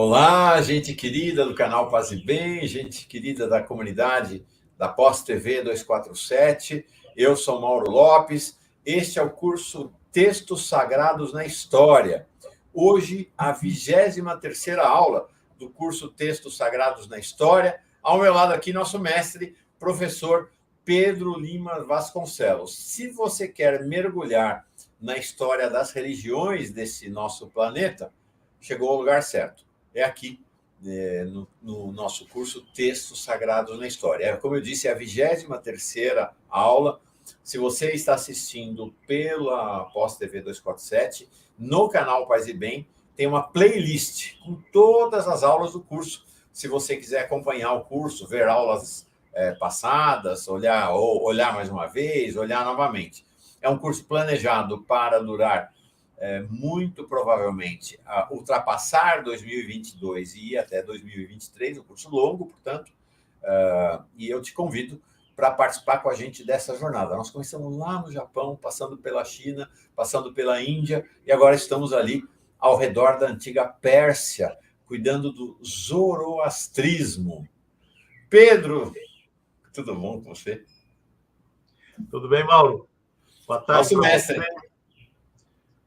Olá, gente querida do canal Paz e Bem, gente querida da comunidade da Pós TV 247. Eu sou Mauro Lopes. Este é o curso Textos Sagrados na História. Hoje, a 23ª aula do curso Textos Sagrados na História. Ao meu lado aqui, nosso mestre, professor Pedro Lima Vasconcelos. Se você quer mergulhar na história das religiões desse nosso planeta, chegou ao lugar certo. É aqui, no nosso curso Textos Sagrados na História. Como eu disse, é a 23ª aula. Se você está assistindo pela Pós TV 247, no canal Paz e Bem, tem uma playlist com todas as aulas do curso. Se você quiser acompanhar o curso, ver aulas passadas, olhar mais uma vez, olhar novamente. É um curso planejado para durar muito provavelmente ultrapassar 2022 e ir até 2023, um curso longo, portanto, e eu te convido para participar com a gente dessa jornada. Nós começamos lá no Japão, passando pela China, passando pela Índia, e agora estamos ali ao redor da antiga Pérsia, cuidando do zoroastrismo. Pedro, tudo bom com você? Tudo bem, Mauro? Boa tarde. Nosso mestre.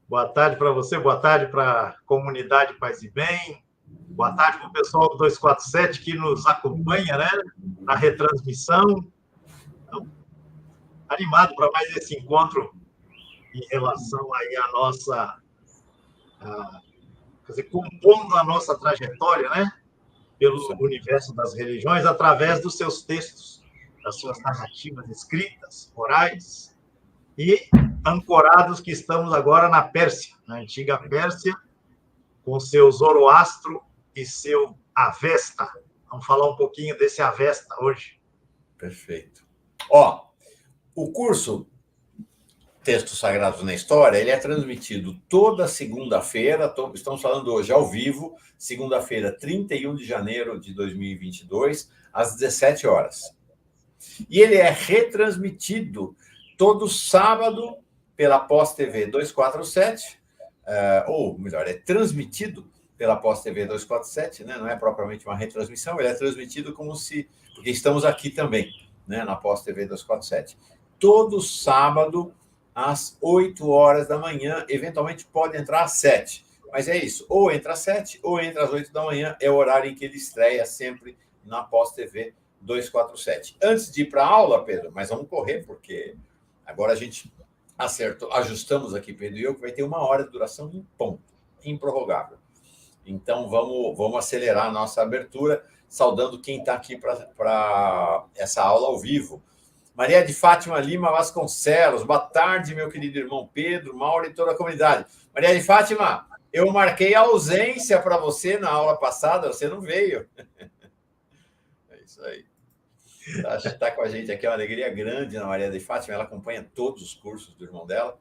Boa tarde para você, boa tarde para a comunidade Paz e Bem, boa tarde para o pessoal do 247 que nos acompanha, né, na retransmissão. Então, animado para mais esse encontro em relação aí à nossa, compondo a nossa trajetória, né, pelo universo das religiões, através dos seus textos, das suas narrativas escritas, orais, e ancorados que estamos agora na Pérsia, na antiga Pérsia, com seu Zoroastro e seu Avesta. Vamos falar um pouquinho desse Avesta hoje. Perfeito. O curso Textos Sagrados na História, ele é transmitido toda segunda-feira, estamos falando hoje ao vivo, segunda-feira, 31 de janeiro de 2022, às 17 horas. E ele é retransmitido todo sábado pela Pós TV 247, ou melhor, é transmitido pela Pós TV 247, né? Não é propriamente uma retransmissão, ele é transmitido como se... Porque estamos aqui também, né? Na Pós TV 247. Todo sábado, às 8 horas da manhã, eventualmente pode entrar às 7. Mas é isso, ou entra às 7, ou entra às 8 da manhã, é o horário em que ele estreia sempre na Pós TV 247. Antes de ir para a aula, Pedro, mas vamos correr, porque... Agora a gente ajustamos aqui, Pedro e eu, que vai ter 1 hora de duração em ponto, improrrogável. Então, vamos acelerar a nossa abertura, saudando quem está aqui para essa aula ao vivo. Maria de Fátima Lima Vasconcelos, boa tarde, meu querido irmão Pedro, Mauro e toda a comunidade. Maria de Fátima, eu marquei a ausência para você na aula passada, você não veio. É isso aí. Está com a gente aqui, é uma alegria grande na Maria de Fátima. Ela acompanha todos os cursos do irmão dela,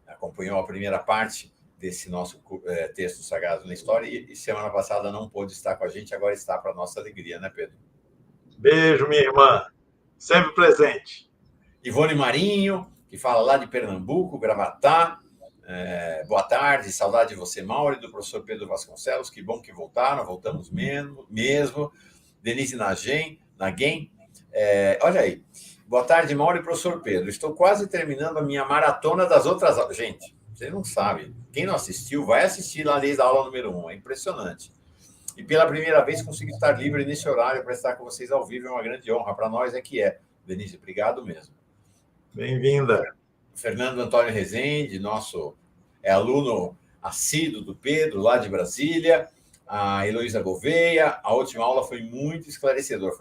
acompanhou a primeira parte desse nosso texto sagrado na história e semana passada não pôde estar com a gente, agora está para a nossa alegria, né, Pedro? Beijo, minha irmã, sempre presente. Ivone Marinho, que fala lá de Pernambuco, Gravatá. Boa tarde, saudade de você, Mauro, e do professor Pedro Vasconcelos, que bom que voltaram, voltamos mesmo. Denise Nagem, olha aí. Boa tarde, Mauro e professor Pedro. Estou quase terminando a minha maratona das outras aulas. Gente, vocês não sabem. Quem não assistiu, vai assistir lá desde a aula número 1. É impressionante. E pela primeira vez consegui estar livre nesse horário para estar com vocês ao vivo. É uma grande honra. Para nós é que é. Denise, obrigado mesmo. Bem-vinda. Fernando Antônio Rezende, nosso aluno assíduo do Pedro, lá de Brasília. A Heloísa Gouveia, a última aula foi muito esclarecedora.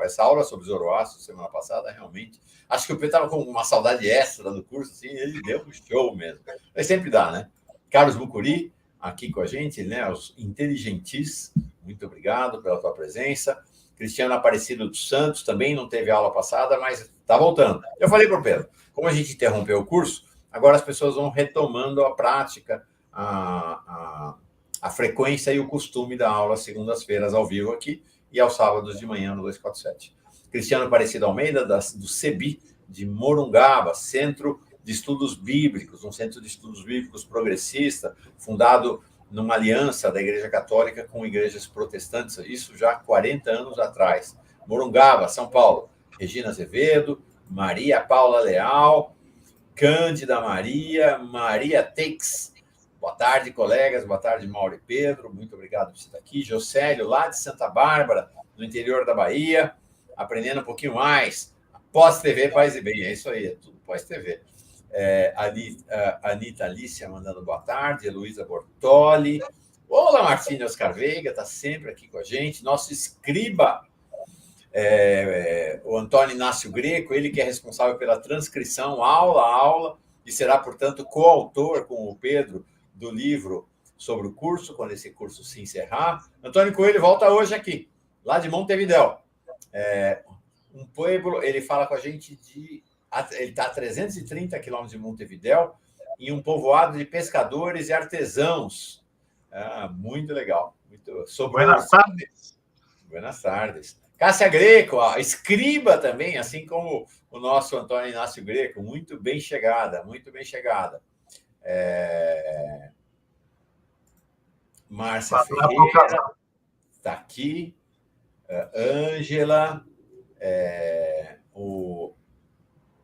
Essa aula sobre Zoroastro, semana passada, realmente... Acho que o Pedro estava com uma saudade extra do curso, assim, ele deu um show mesmo. Mas sempre dá, né? Carlos Mucuri, aqui com a gente, né? Os inteligentis, muito obrigado pela tua presença. Cristiano Aparecido dos Santos, também não teve aula passada, mas está voltando. Eu falei para o Pedro, como a gente interrompeu o curso, agora as pessoas vão retomando a prática, a frequência e o costume da aula às segundas-feiras ao vivo aqui e aos sábados de manhã no 247. Cristiano Aparecido Almeida, do CEBI, de Morungaba, Centro de Estudos Bíblicos, um centro de estudos bíblicos progressista, fundado numa aliança da Igreja Católica com igrejas protestantes, isso já há 40 anos atrás. Morungaba, São Paulo, Regina Azevedo, Maria Paula Leal, Cândida Maria, Maria Teix. Boa tarde, colegas. Boa tarde, Mauro e Pedro. Muito obrigado por estar aqui. Josélio, lá de Santa Bárbara, no interior da Bahia, aprendendo um pouquinho mais. Pós-TV, Paz e Bem. É isso aí, é tudo pós-TV. Anitta Alicia mandando boa tarde. Heloísa Bortoli. Olá, Marcinho Oscar Veiga, está sempre aqui com a gente. Nosso escriba, o Antônio Inácio Greco, ele que é responsável pela transcrição, aula a aula, e será, portanto, coautor com o Pedro do livro sobre o curso, quando esse curso se encerrar. Antônio Coelho volta hoje aqui, lá de Montevidéu. Um pueblo, ele fala com a gente ele está a 330 quilômetros de Montevidéu, em um povoado de pescadores e artesãos. Muito legal. Buenas tardes. Buenas tardes. Cássia Greco, escriba também, assim como o nosso Antônio Inácio Greco, muito bem chegada, muito bem chegada. Márcia Ferreira está aqui. Ângela,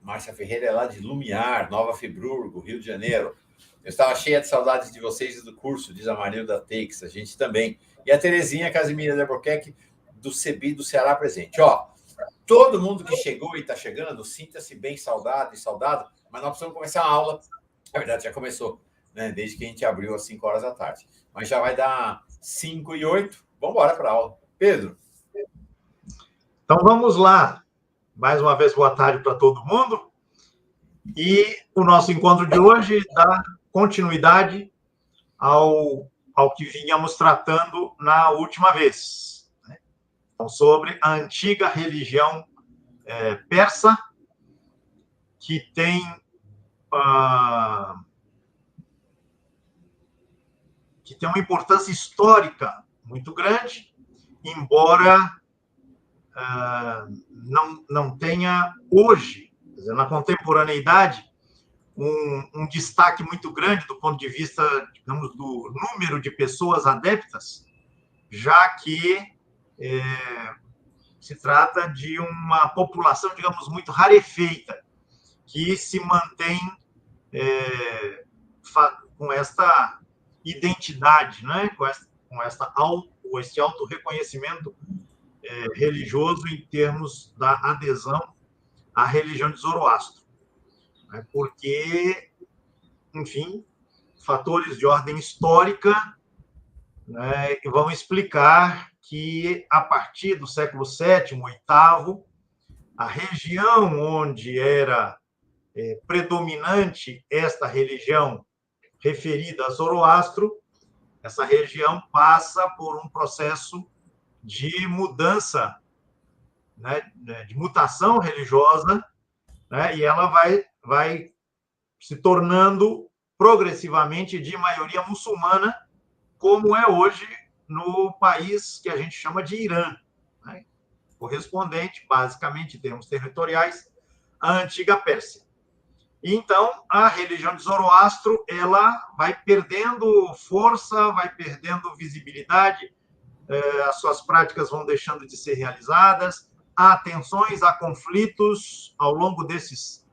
Márcia Ferreira é lá de Lumiar, Nova Friburgo, Rio de Janeiro. Eu estava cheia de saudades de vocês e do curso, diz a Marilda Teix, a gente também. E a Terezinha Casimira de Albuquerque, do CEBI do Ceará presente. Todo mundo que chegou e está chegando, sinta-se bem saudado, mas nós precisamos começar a aula. Na verdade, já começou, né? Desde que a gente abriu às 5 horas da tarde. Mas já vai dar 5h08. Vamos embora para a aula. Pedro. Então, vamos lá. Mais uma vez, boa tarde para todo mundo. E o nosso encontro de hoje dá continuidade ao que vínhamos tratando na última vez. Então, sobre a antiga religião persa, que tem uma importância histórica muito grande, embora não tenha hoje, quer dizer, na contemporaneidade, um destaque muito grande do ponto de vista, digamos, do número de pessoas adeptas, já que se trata de uma população, digamos, muito rarefeita, que se mantém com esta identidade, né? com esse auto-reconhecimento religioso em termos da adesão à religião de Zoroastro. Porque, enfim, fatores de ordem histórica, né, vão explicar que, a partir do século VII, VIII, a região onde era predominante esta religião referida a Zoroastro, essa região passa por um processo de mudança, né, de mutação religiosa, né, e ela vai se tornando progressivamente de maioria muçulmana, como é hoje no país que a gente chama de Irã, né, correspondente, basicamente, em termos territoriais, à antiga Pérsia. E, então, a religião de Zoroastro ela vai perdendo força, vai perdendo visibilidade, as suas práticas vão deixando de ser realizadas, há tensões, há conflitos ao longo desses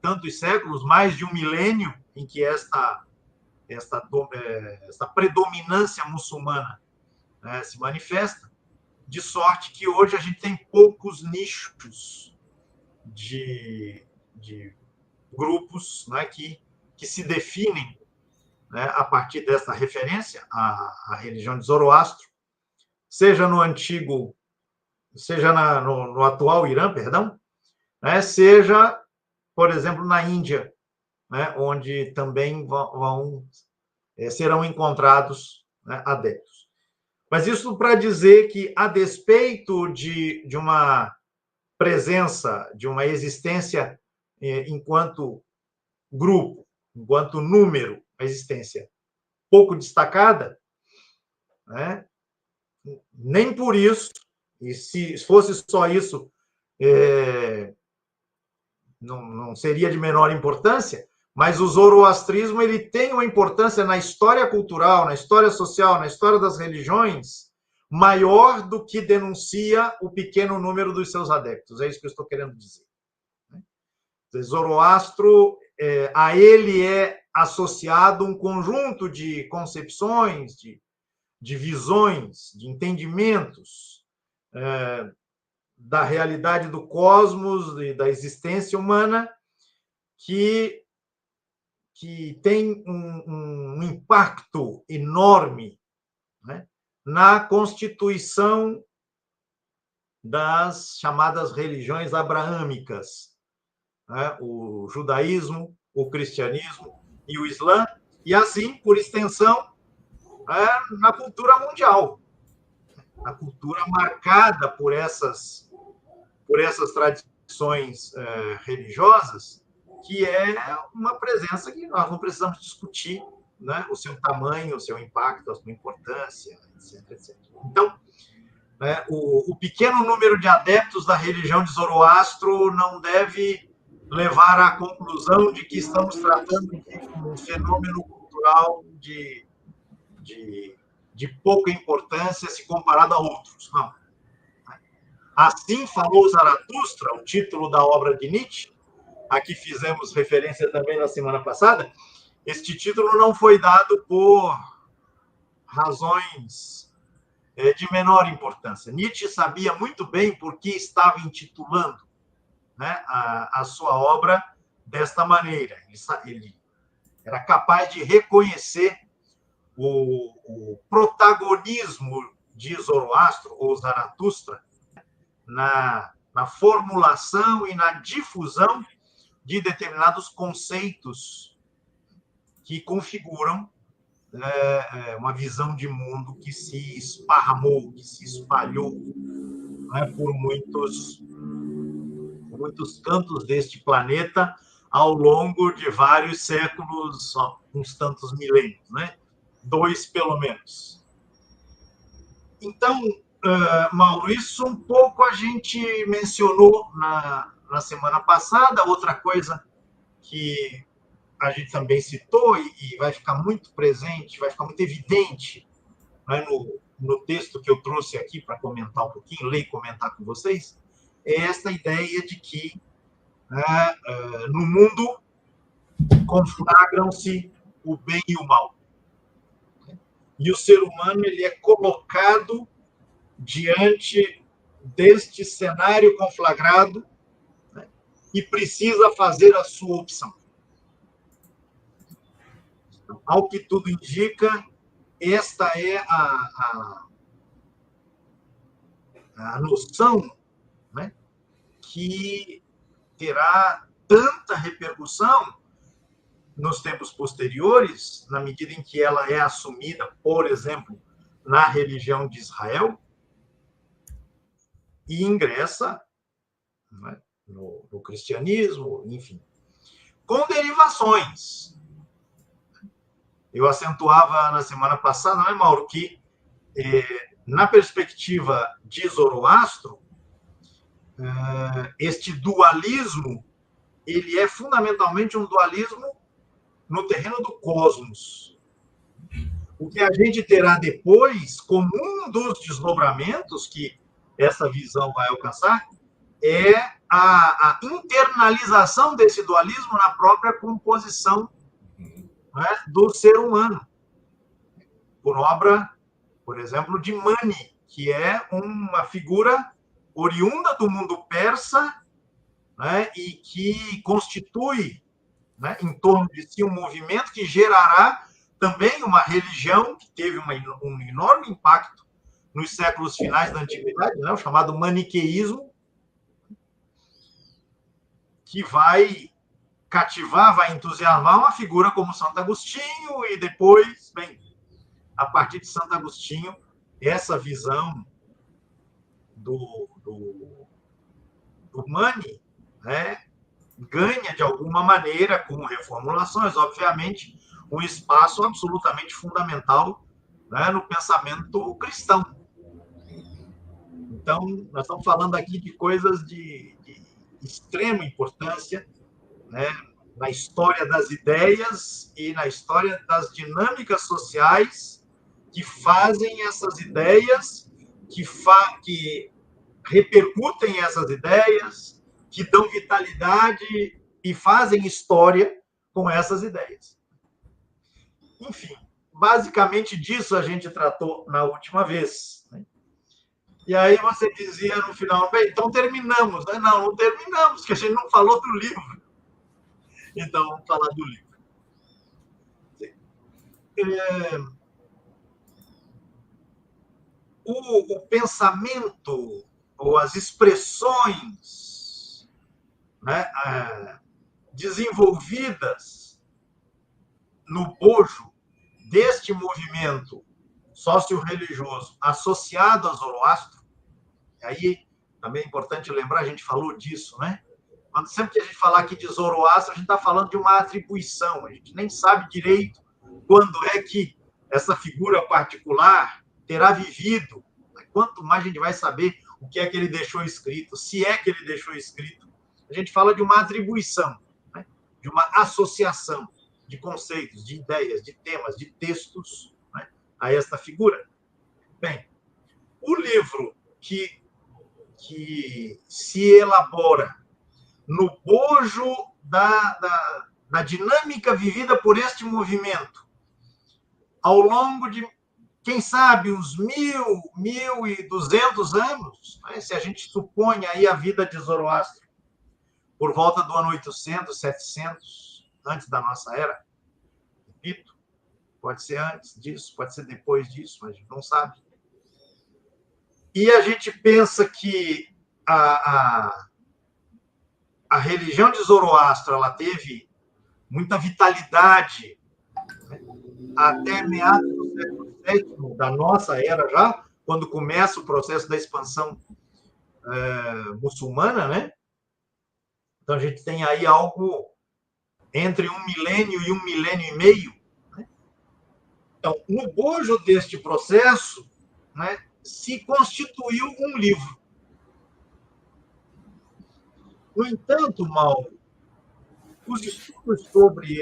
tantos séculos, mais de um milênio, em que esta predominância muçulmana se manifesta, de sorte que hoje a gente tem poucos nichos de grupos, né, que se definem, né, a partir dessa referência à religião de Zoroastro, seja no antigo, seja no atual Irã, perdão, né, seja, por exemplo, na Índia, né, onde também serão encontrados, né, adeptos. Mas isso para dizer que, a despeito de uma presença, de uma existência enquanto grupo, enquanto número, a existência pouco destacada, né, nem por isso, e se fosse só isso, não seria de menor importância, Mas o zoroastrismo ele tem uma importância na história cultural, na história social, na história das religiões, maior do que denuncia o pequeno número dos seus adeptos. É isso que eu estou querendo dizer. Zoroastro, a ele é associado um conjunto de concepções, de visões, de entendimentos da realidade do cosmos e da existência humana que tem um impacto enorme, né, na constituição das chamadas religiões abraâmicas, né, o judaísmo, o cristianismo e o islã, e assim, por extensão, na cultura mundial, a cultura marcada por essas tradições religiosas, que é uma presença que nós não precisamos discutir, né, o seu tamanho, o seu impacto, a sua importância, etc, etc. Então, o pequeno número de adeptos da religião de Zoroastro não deve levar à conclusão de que estamos tratando de um fenômeno cultural de pouca importância se comparado a outros. Não. Assim falou Zaratustra, o título da obra de Nietzsche, a que fizemos referência também na semana passada. Este título não foi dado por razões de menor importância. Nietzsche sabia muito bem por que estava intitulando, né, a sua obra desta maneira. Ele era capaz de reconhecer o protagonismo de Zoroastro, ou Zaratustra, na formulação e na difusão de determinados conceitos que configuram uma visão de mundo que se esparramou, que se espalhou, né, por muitos cantos deste planeta ao longo de vários séculos, uns tantos milênios, né? 2 pelo menos. Então, Mauro, isso um pouco a gente mencionou na semana passada. Outra coisa que a gente também citou e vai ficar muito presente, vai ficar muito evidente, né, no texto que eu trouxe aqui para comentar um pouquinho, ler e comentar com vocês, é esta ideia de que no mundo conflagram-se o bem e o mal. E o ser humano ele é colocado diante deste cenário conflagrado, né, e precisa fazer a sua opção. Ao que tudo indica, esta é a noção, né, que terá tanta repercussão nos tempos posteriores, na medida em que ela é assumida, por exemplo, na religião de Israel, e ingressa, né, no cristianismo, enfim, com derivações. Eu acentuava na semana passada, não é, Mauro, que na perspectiva de Zoroastro, este dualismo ele é fundamentalmente um dualismo no terreno do cosmos. O que a gente terá depois, como um dos desdobramentos que essa visão vai alcançar, é a internalização desse dualismo na própria composição, né, do ser humano, por obra, por exemplo, de Mani, que é uma figura oriunda do mundo persa, né, e que constitui, né, em torno de si um movimento que gerará também uma religião que teve um enorme impacto nos séculos finais da antiguidade, né, o chamado maniqueísmo, que vai cativar, vai entusiasmar uma figura como Santo Agostinho, e depois, bem, a partir de Santo Agostinho, essa visão do Mani, né, ganha, de alguma maneira, com reformulações, obviamente, um espaço absolutamente fundamental, né, no pensamento cristão. Então, nós estamos falando aqui de coisas de extrema importância, né, na história das ideias e na história das dinâmicas sociais que fazem essas ideias, que repercutem essas ideias, que dão vitalidade e fazem história com essas ideias. Enfim, basicamente disso a gente tratou na última vez. E aí você dizia no final, bem, então terminamos. Né? Não, não terminamos, porque a gente não falou do livro. Então, vamos falar do livro. O pensamento ou as expressões, né, desenvolvidas no bojo deste movimento socio-religioso associado a Zoroastro, aí também é importante lembrar, a gente falou disso, né? Quando sempre que a gente falar aqui de Zoroastro, a gente está falando de uma atribuição, a gente nem sabe direito quando é que essa figura particular terá vivido. Quanto mais a gente vai saber o que é que ele deixou escrito, se é que ele deixou escrito. A gente fala de uma atribuição, né? De uma associação de conceitos, de ideias, de temas, de textos, né, a esta figura. Bem, o livro que se elabora no bojo da dinâmica vivida por este movimento, ao longo de, quem sabe, uns 1.200 anos, né, se a gente supõe aí a vida de Zoroastro, por volta do ano 800, 700, antes da nossa era, repito, pode ser antes disso, pode ser depois disso, mas a gente não sabe. E a gente pensa que a religião de Zoroastro ela teve muita vitalidade, né, até meados do século VII da nossa era já, quando começa o processo da expansão muçulmana, né? Então a gente tem aí algo entre 1 milênio e 1 milênio e meio. Né? Então, no bojo deste processo, né, se constituiu um livro. No entanto, Mauro, os estudos sobre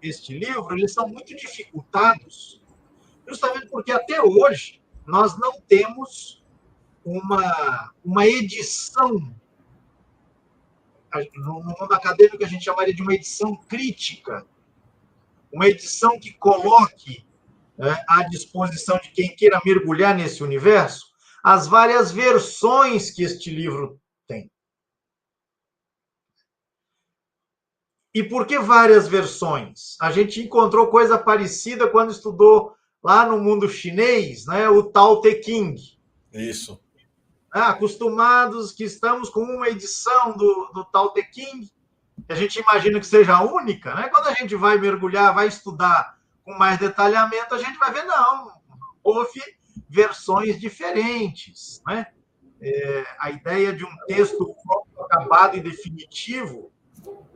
este livro eles são muito dificultados, justamente porque até hoje nós não temos uma edição, no mundo acadêmico a gente chamaria de uma edição crítica, uma edição que coloque à disposição de quem queira mergulhar nesse universo as várias versões que este livro tem. E por que várias versões? A gente encontrou coisa parecida quando estudou lá no mundo chinês, né, o Tao Te Ching. Isso. Acostumados que estamos com uma edição do Tao Te Ching, que a gente imagina que seja a única, né? Quando a gente vai mergulhar, vai estudar com mais detalhamento, a gente vai ver, não, houve versões diferentes, né? A ideia de um texto acabado e definitivo,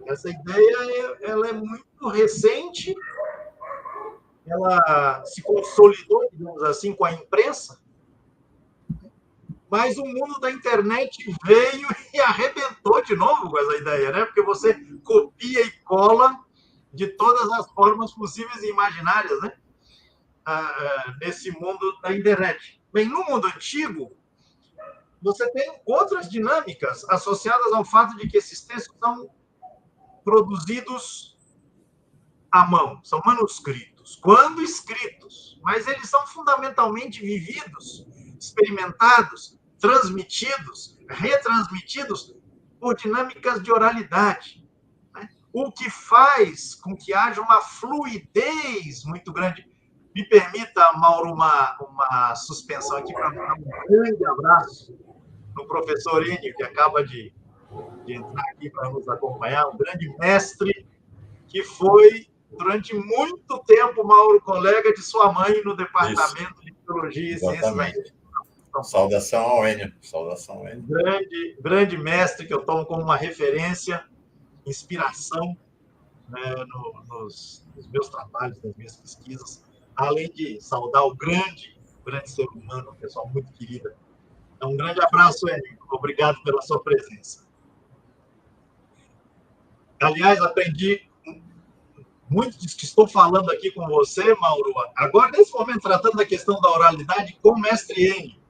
essa ideia ela é muito recente, ela se consolidou, digamos assim, com a imprensa, mas o mundo da internet veio e arrebentou de novo com essa ideia, né? Porque você copia e cola de todas as formas possíveis e imaginárias, né? Nesse mundo da internet. Bem, no mundo antigo, você tem outras dinâmicas associadas ao fato de que esses textos são produzidos à mão, são manuscritos, quando escritos, mas eles são fundamentalmente vividos, experimentados, transmitidos, retransmitidos por dinâmicas de oralidade, né? O que faz com que haja uma fluidez muito grande. Me permita, Mauro, uma suspensão aqui para dar um grande abraço no professor Enio, que acaba de entrar aqui para nos acompanhar, um grande mestre que foi, durante muito tempo, Mauro, colega de sua mãe no Departamento de Teologia e Ciências da Educação. Saudação ao Enio. Saudação ao Enio. Grande mestre que eu tomo como uma referência, inspiração, né, nos meus trabalhos, nas minhas pesquisas, além de saudar o grande ser humano, uma pessoa muito querida. Então, um grande abraço, Enio. Obrigado pela sua presença. Aliás, aprendi muito disso que estou falando aqui com você, Mauro. Agora, nesse momento, tratando da questão da oralidade com o mestre Enio.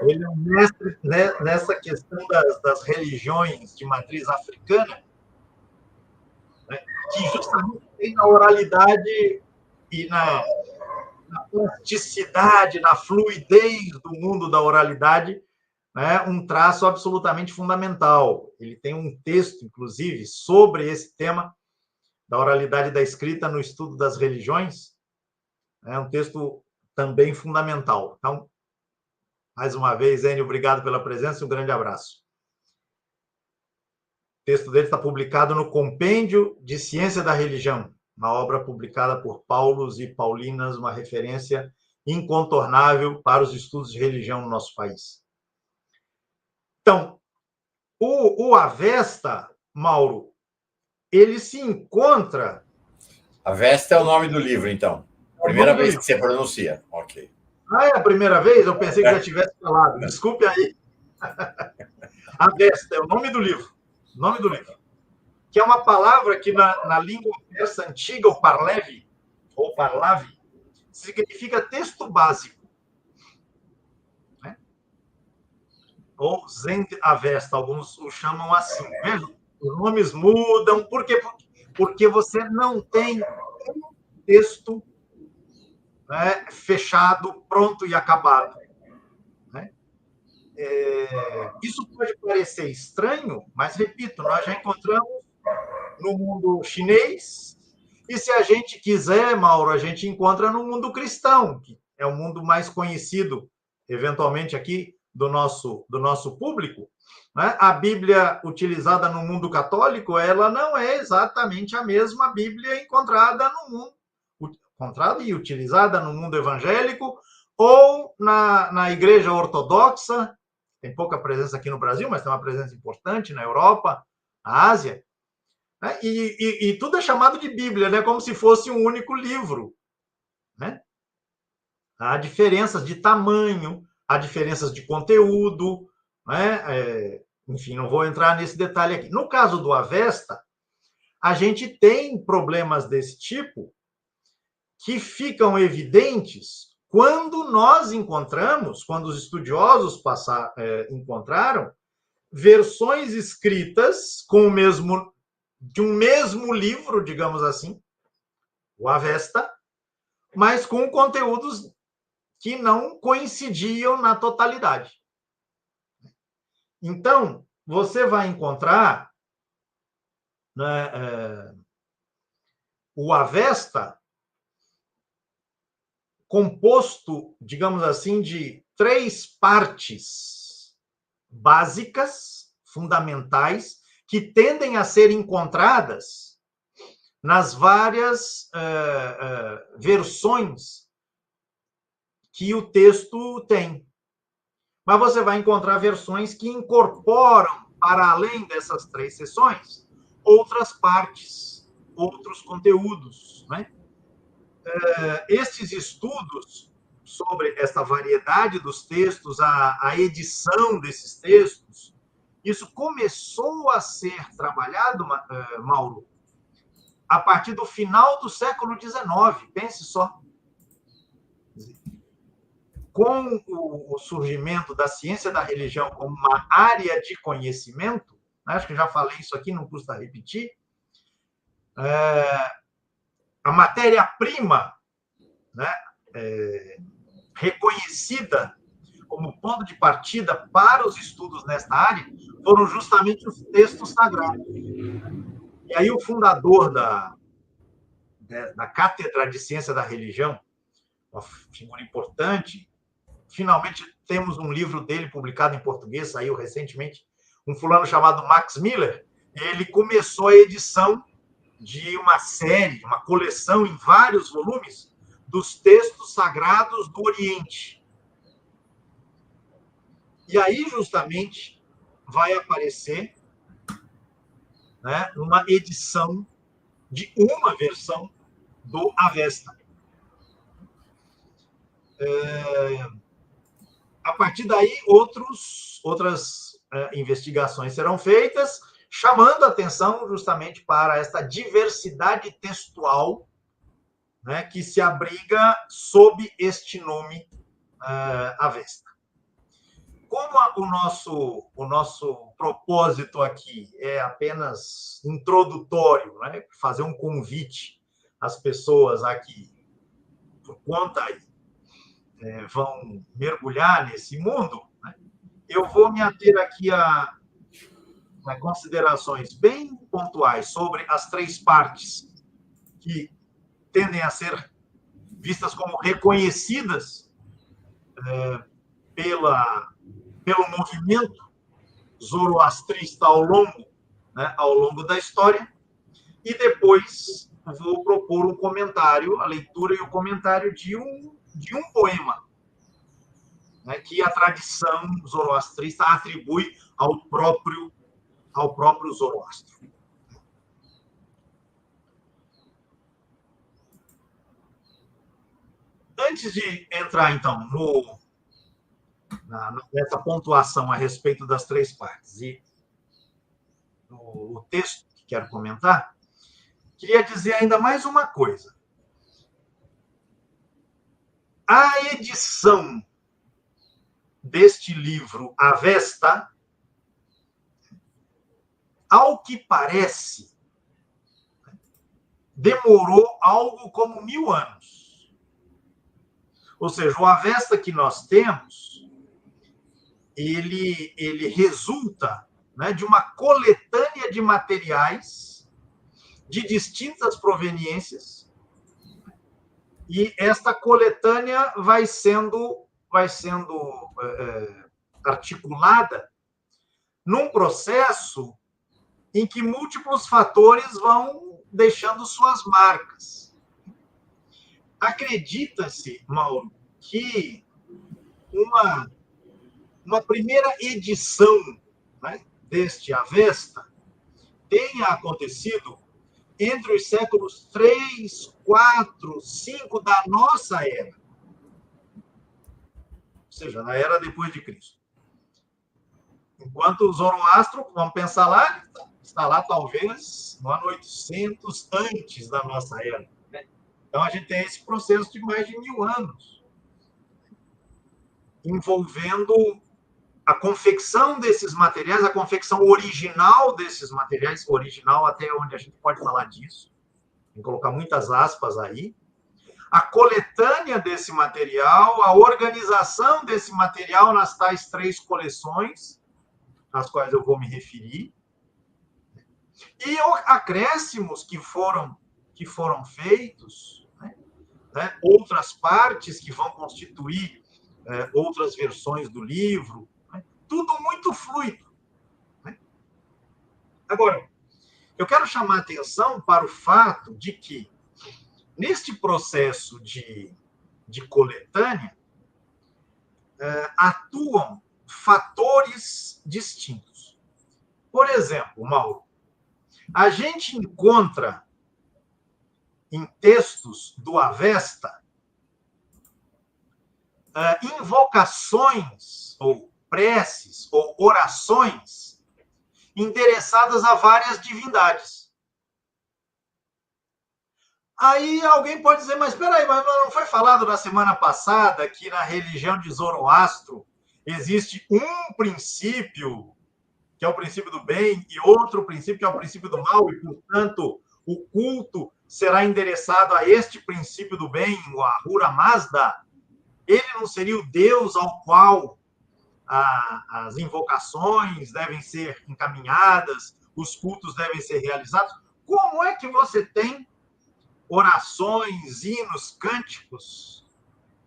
Ele é um mestre, né, nessa questão das religiões de matriz africana, né, que justamente tem na oralidade e na plasticidade, na fluidez do mundo da oralidade, né, um traço absolutamente fundamental. Ele tem um texto, inclusive, sobre esse tema da oralidade da escrita no estudo das religiões, é um texto também fundamental. Então, mais uma vez, Enio, obrigado pela presença e um grande abraço. O texto dele está publicado no Compêndio de Ciência da Religião, uma obra publicada por Paulos e Paulinas, uma referência incontornável para os estudos de religião no nosso país. Então, o Avesta, Mauro, ele se encontra... Avesta é o nome do livro, então. Primeira vez que você pronuncia. Ok. Ah, é a primeira vez? Eu pensei que já tivesse falado. Desculpe aí. Avesta é o nome do livro. Nome do livro. Que é uma palavra que na língua persa antiga, o parlevi, ou parlavi, significa texto básico. Né? Ou Zend Avesta, alguns o chamam assim. Veja, os nomes mudam. Por quê? Porque você não tem um texto, né, fechado, pronto e acabado. Né? Isso pode parecer estranho, mas, repito, nós já encontramos no mundo chinês, e se a gente quiser, Mauro, a gente encontra no mundo cristão, que é o mundo mais conhecido, eventualmente, aqui do nosso público. Né? A Bíblia utilizada no mundo católico, ela não é exatamente a mesma Bíblia encontrada e utilizada no mundo evangélico ou na Igreja Ortodoxa. Tem pouca presença aqui no Brasil, mas tem uma presença importante na Europa, na Ásia. E tudo é chamado de Bíblia, né? Como se fosse um único livro. Né? Há diferenças de tamanho, há diferenças de conteúdo. Né? Enfim, não vou entrar nesse detalhe aqui. No caso do Avesta, a gente tem problemas desse tipo que ficam evidentes quando nós encontramos, quando os estudiosos encontraram versões escritas de um mesmo livro, digamos assim, o Avesta, mas com conteúdos que não coincidiam na totalidade. Então, você vai encontrar, né, o Avesta composto, digamos assim, de 3 partes básicas, fundamentais, que tendem a ser encontradas nas várias versões que o texto tem. Mas você vai encontrar versões que incorporam, para além dessas 3 seções, outras partes, outros conteúdos. Né? Esses estudos sobre essa variedade dos textos, a edição desses textos, isso começou a ser trabalhado, Mauro, a partir do final do século XIX. Pense só. Com o surgimento da ciência da religião como uma área de conhecimento, acho que já falei isso aqui, não custa repetir, a matéria-prima, né, reconhecida como ponto de partida para os estudos nesta área foram justamente os textos sagrados. E aí o fundador da Cátedra de Ciência da Religião, uma figura importante, finalmente temos um livro dele publicado em português, saiu recentemente, um fulano chamado Max Miller. Ele começou a edição de uma série, uma coleção em vários volumes dos textos sagrados do Oriente. E aí, justamente, vai aparecer, né, uma edição de uma versão do Avesta. A partir daí, outras investigações serão feitas, chamando a atenção justamente para esta diversidade textual, né, que se abriga sob este nome Avesta. Como o nosso propósito aqui é apenas introdutório, né, fazer um convite às pessoas aqui, por conta aí, vão mergulhar nesse mundo, né, eu vou me ater aqui a considerações bem pontuais sobre as três partes que tendem a ser vistas como reconhecidas pelo movimento zoroastrista ao longo da história, e depois vou propor um comentário, a leitura e o comentário de um poema, né, que a tradição zoroastrista atribui ao próprio Zoroastro. Antes de entrar, então, nessa pontuação a respeito das três partes e o texto que quero comentar, queria dizer ainda mais uma coisa. A edição deste livro, Avesta, ao que parece, demorou algo como 1000 anos. Ou seja, o Avesta que nós temos, ele resulta, né, de uma coletânea de materiais de distintas proveniências, e esta coletânea vai sendo articulada num processo em que múltiplos fatores vão deixando suas marcas. Acredita-se, Mauro, que uma primeira edição, né, deste Avesta tenha acontecido entre os séculos 3, 4, 5 da nossa era. Ou seja, na era depois de Cristo. Enquanto o Zoroastro, vamos pensar lá, está lá talvez no ano 800 antes da nossa era. Então, a gente tem esse processo de mais de 1000 anos, envolvendo a confecção desses materiais, a confecção original desses materiais, original até onde a gente pode falar disso, tem que colocar muitas aspas aí, a coletânea desse material, a organização desse material nas tais três coleções, às quais eu vou me referir, e acréscimos que foram feitos, né, outras partes que vão constituir outras versões do livro, né, tudo muito fluido. Né? Agora, eu quero chamar a atenção para o fato de que, neste processo de coletânea, atuam fatores distintos. Por exemplo, Mauro, a gente encontra em textos do Avesta invocações, ou preces, ou orações endereçadas a várias divindades. Aí alguém pode dizer, mas espera aí, mas não foi falado na semana passada que na religião de Zoroastro existe um princípio, que é o princípio do bem, e outro princípio, que é o princípio do mal, e, portanto, o culto será endereçado a este princípio do bem, o Ahura Mazda? Ele não seria o Deus ao qual as invocações devem ser encaminhadas, os cultos devem ser realizados? Como é que você tem orações, hinos, cânticos,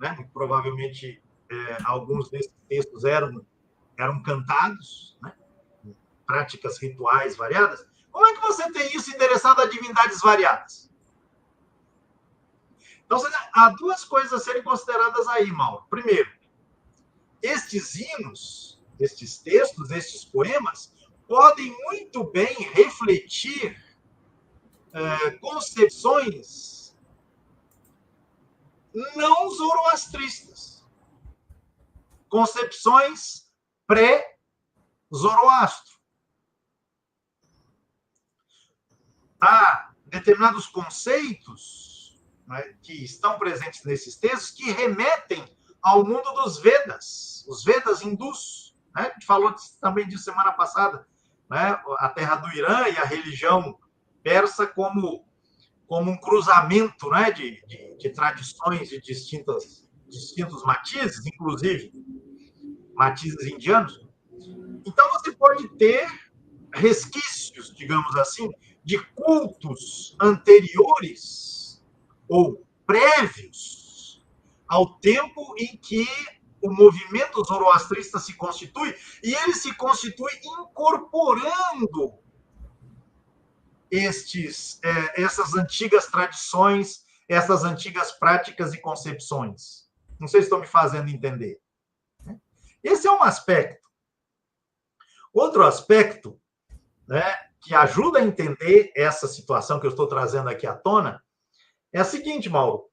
né? Provavelmente alguns desses textos eram cantados, né? Práticas rituais variadas. Como é que você tem isso endereçado a divindades variadas? Então, há duas coisas a serem consideradas aí, Mauro. Primeiro, estes hinos, estes textos, estes poemas, podem muito bem refletir concepções não zoroastristas, concepções pré-Zoroastro. há determinados conceitos, né, que estão presentes nesses textos que remetem ao mundo dos Vedas, os Vedas hindus. Né? A gente falou também disso semana passada, né? A terra do Irã e a religião persa como um cruzamento, né, de tradições de distintos matizes, inclusive matizes indianos. Então, você pode ter resquícios, digamos assim, de cultos anteriores ou prévios ao tempo em que o movimento zoroastrista se constitui, e ele se constitui incorporando essas antigas tradições, essas antigas práticas e concepções. Não sei se estou me fazendo entender. Esse é um aspecto. Outro aspecto, né, que ajuda a entender essa situação que eu estou trazendo aqui à tona é a seguinte, Mauro.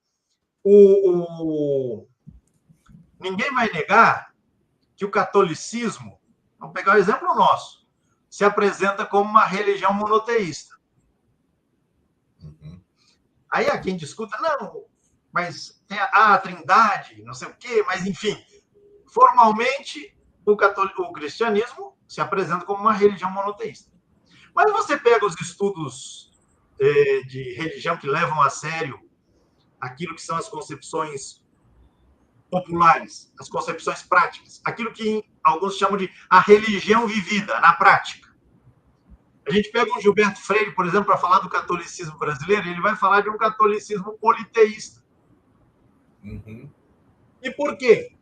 Ninguém vai negar que o catolicismo, vamos pegar o exemplo nosso, se apresenta como uma religião monoteísta. Aí há quem discuta, não, mas tem a Trindade, não sei o quê, mas enfim, formalmente o cristianismo se apresenta como uma religião monoteísta. Mas você pega os estudos de religião que levam a sério aquilo que são as concepções populares, as concepções práticas, aquilo que alguns chamam de a religião vivida, na prática. A gente pega um Gilberto Freire, por exemplo, para falar do catolicismo brasileiro, ele vai falar de um catolicismo politeísta. E por quê?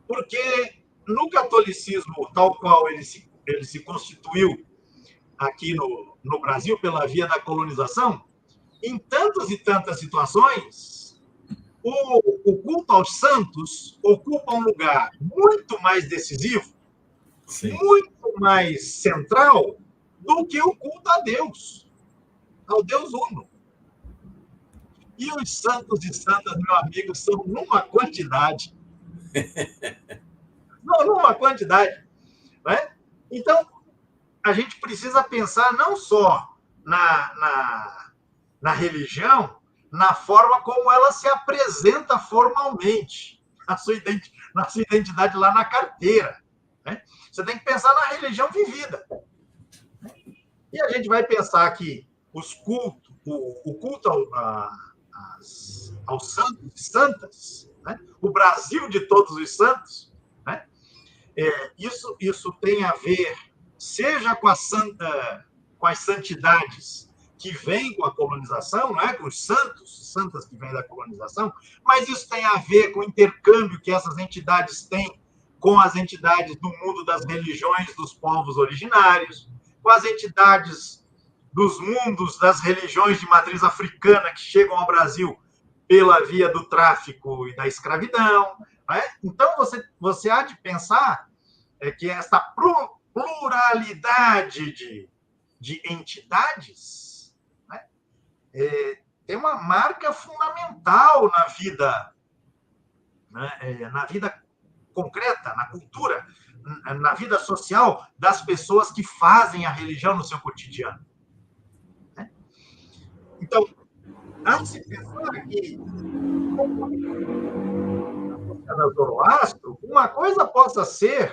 Porque no catolicismo, tal qual ele se constituiu aqui no Brasil, pela via da colonização, em tantas e tantas situações, o culto aos santos ocupa um lugar muito mais decisivo, sim, muito mais central do que o culto a Deus, ao Deus Uno. E os santos e santas, meu amigo, são numa quantidade. Não, numa quantidade. Né? Então, a gente precisa pensar não só na religião, na forma como ela se apresenta formalmente, na sua identidade lá na carteira. Né? Você tem que pensar na religião vivida. E a gente vai pensar que os cultos, o culto aos santos e santas, né? O Brasil de todos os santos, né? Isso tem a ver, seja com as santidades que vêm com a colonização, né? Com os santas que vêm da colonização, mas isso tem a ver com o intercâmbio que essas entidades têm com as entidades do mundo das religiões dos povos originários, com as entidades dos mundos das religiões de matriz africana que chegam ao Brasil pela via do tráfico e da escravidão. Né? Então, você há de pensar que essa pluralidade de entidades, né, tem uma marca fundamental na vida, né, na vida concreta, na cultura, na vida social das pessoas que fazem a religião no seu cotidiano. Né? Então, há de se pensar que na Zoroastro, uma coisa possa ser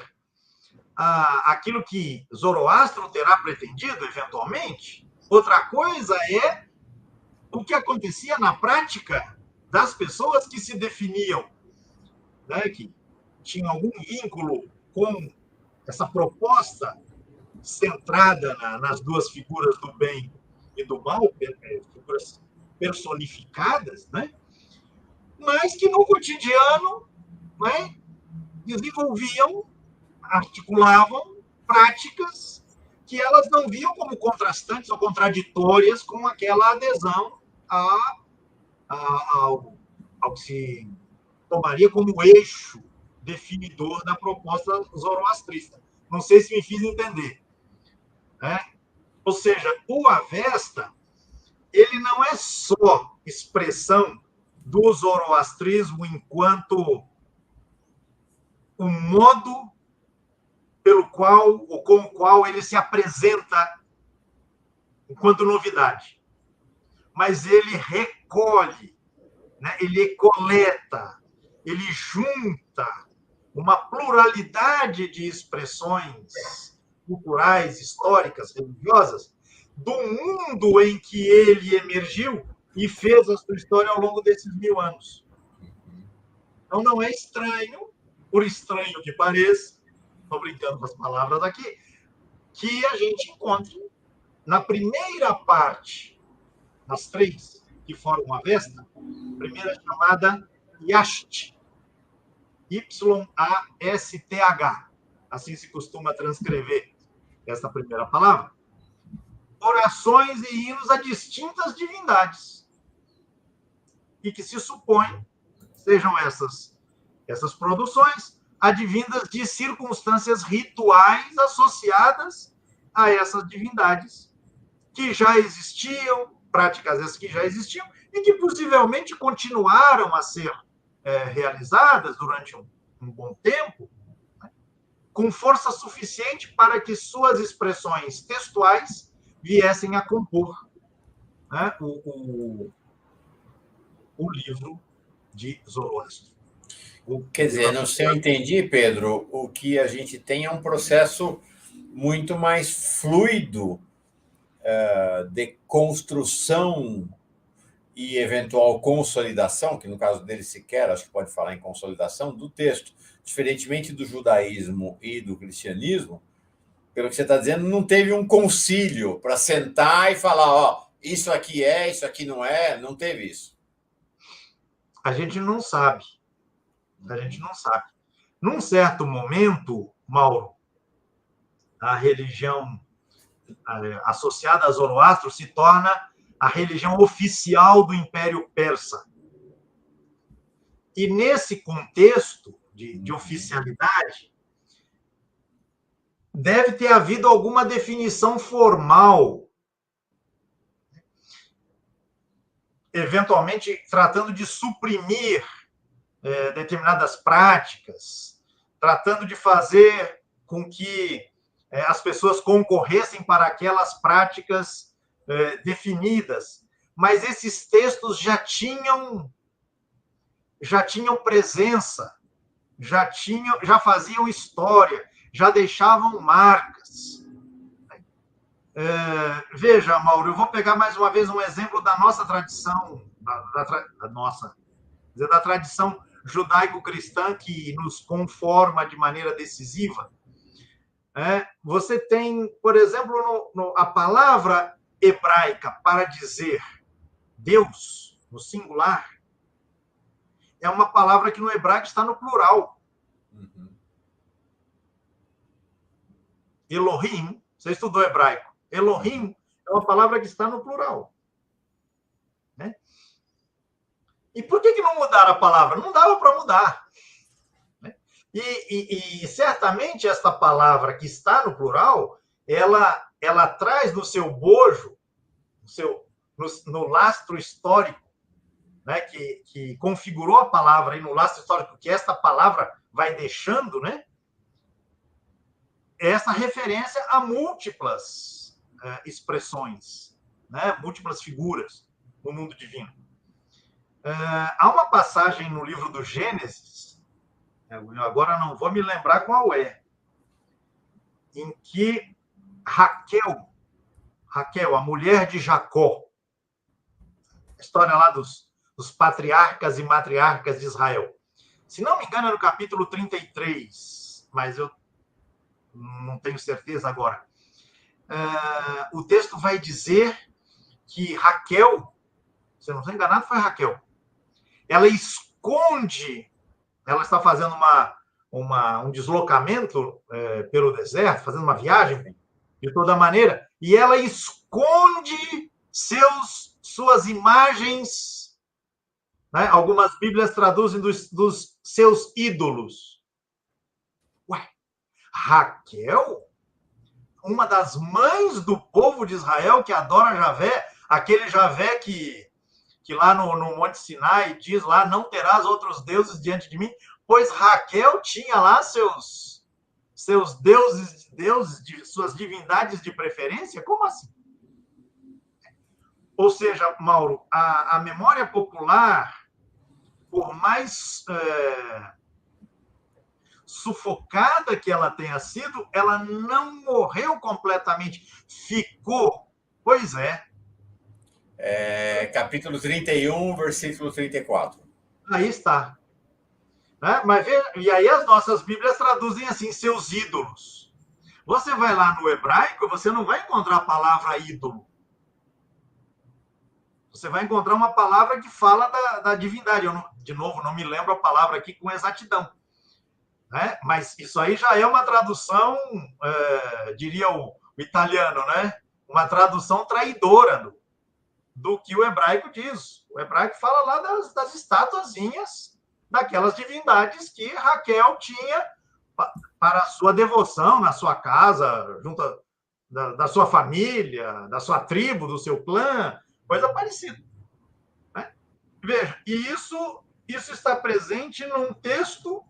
aquilo que Zoroastro terá pretendido, eventualmente, outra coisa é o que acontecia na prática das pessoas que se definiam, né, que tinham algum vínculo com essa proposta centrada nas duas figuras do bem e do mal, figuras personificadas, né, mas que no cotidiano, né, desenvolviam, articulavam práticas que elas não viam como contrastantes ou contraditórias com aquela adesão ao que se tomaria como eixo definidor da proposta zoroastrista. Não sei se me fiz entender. Né? Ou seja, o Avesta, ele não é só expressão do zoroastrismo enquanto um modo pelo qual ou com o qual ele se apresenta enquanto novidade. Mas ele recolhe, né? Ele coleta, ele junta uma pluralidade de expressões culturais, históricas, religiosas, do mundo em que ele emergiu e fez a sua história ao longo desses 1000 anos. Então, não é estranho, por estranho que pareça, estou brincando com as palavras aqui, que a gente encontre na primeira parte, das 3 que formam a Vesta, a primeira é chamada Yasth, Y-A-S-T-H, assim se costuma transcrever essa primeira palavra, orações e hinos a distintas divindades, e que se supõe sejam essas produções advindas de circunstâncias rituais associadas a essas divindades que já existiam, práticas essas que já existiam, e que possivelmente continuaram a ser realizadas durante um bom tempo, né, com força suficiente para que suas expressões textuais viessem a compor, né, o livro de Zoroastro. Quer dizer, não sei se eu entendi, Pedro, o que a gente tem é um processo muito mais fluido de construção e eventual consolidação, que no caso dele sequer, acho que pode falar em consolidação, do texto. Diferentemente do judaísmo e do cristianismo, pelo que você está dizendo, não teve um concílio para sentar e falar, ó, isso aqui é, isso aqui não é, não teve isso. A gente não sabe. A gente não sabe. Num certo momento, Mauro, a religião associada a Zoroastro se torna a religião oficial do Império Persa. E nesse contexto de oficialidade, deve ter havido alguma definição formal, eventualmente tratando de suprimir determinadas práticas, tratando de fazer com que as pessoas concorressem para aquelas práticas definidas. Mas esses textos já tinham presença, já faziam história, já deixavam marcas. Veja, Mauro, eu vou pegar mais uma vez um exemplo da nossa tradição, da tradição judaico-cristã que nos conforma de maneira decisiva. Você tem, por exemplo, a palavra hebraica para dizer Deus, no singular, é uma palavra que no hebraico está no plural. Elohim, você estudou hebraico. Elohim é uma palavra que está no plural. Né? E por que não mudaram a palavra? Não dava para mudar. Né? E certamente esta palavra que está no plural, ela traz no seu bojo, no lastro histórico, né, que configurou a palavra, e no lastro histórico que esta palavra vai deixando, né, essa referência a múltiplas expressões, né, múltiplas figuras no mundo divino. Há uma passagem no livro do Gênesis, eu agora não vou me lembrar qual é, em que Raquel, a mulher de Jacó, a história lá dos patriarcas e matriarcas de Israel. Se não me engano, é no capítulo 33, mas eu não tenho certeza agora. O texto vai dizer que Raquel, se eu não estou enganado, foi Raquel, ela esconde, ela está fazendo um deslocamento pelo deserto, fazendo uma viagem de toda maneira, e ela esconde suas imagens, né? Algumas Bíblias traduzem dos seus ídolos. Ué, Raquel, uma das mães do povo de Israel que adora Javé, aquele Javé que lá no Monte Sinai diz lá, não terás outros deuses diante de mim, pois Raquel tinha lá seus deuses, suas divindades de preferência? Como assim? Ou seja, Mauro, a memória popular, por mais sufocada que ela tenha sido, ela não morreu completamente. Ficou. Pois é. Capítulo 31, versículo 34. Aí está. Né? Mas, e aí as nossas Bíblias traduzem assim, seus ídolos. Você vai lá no hebraico, você não vai encontrar a palavra ídolo. Você vai encontrar uma palavra que fala da divindade. Eu, não, de novo, não me lembro a palavra aqui com exatidão. Né? Mas isso aí já é uma tradução, diria o italiano, né? Uma tradução traidora do que o hebraico diz. O hebraico fala lá das estatuazinhas daquelas divindades que Raquel tinha para a sua devoção na sua casa, junto da sua família, da sua tribo, do seu clã, coisa parecida. Né? Veja, e isso está presente num texto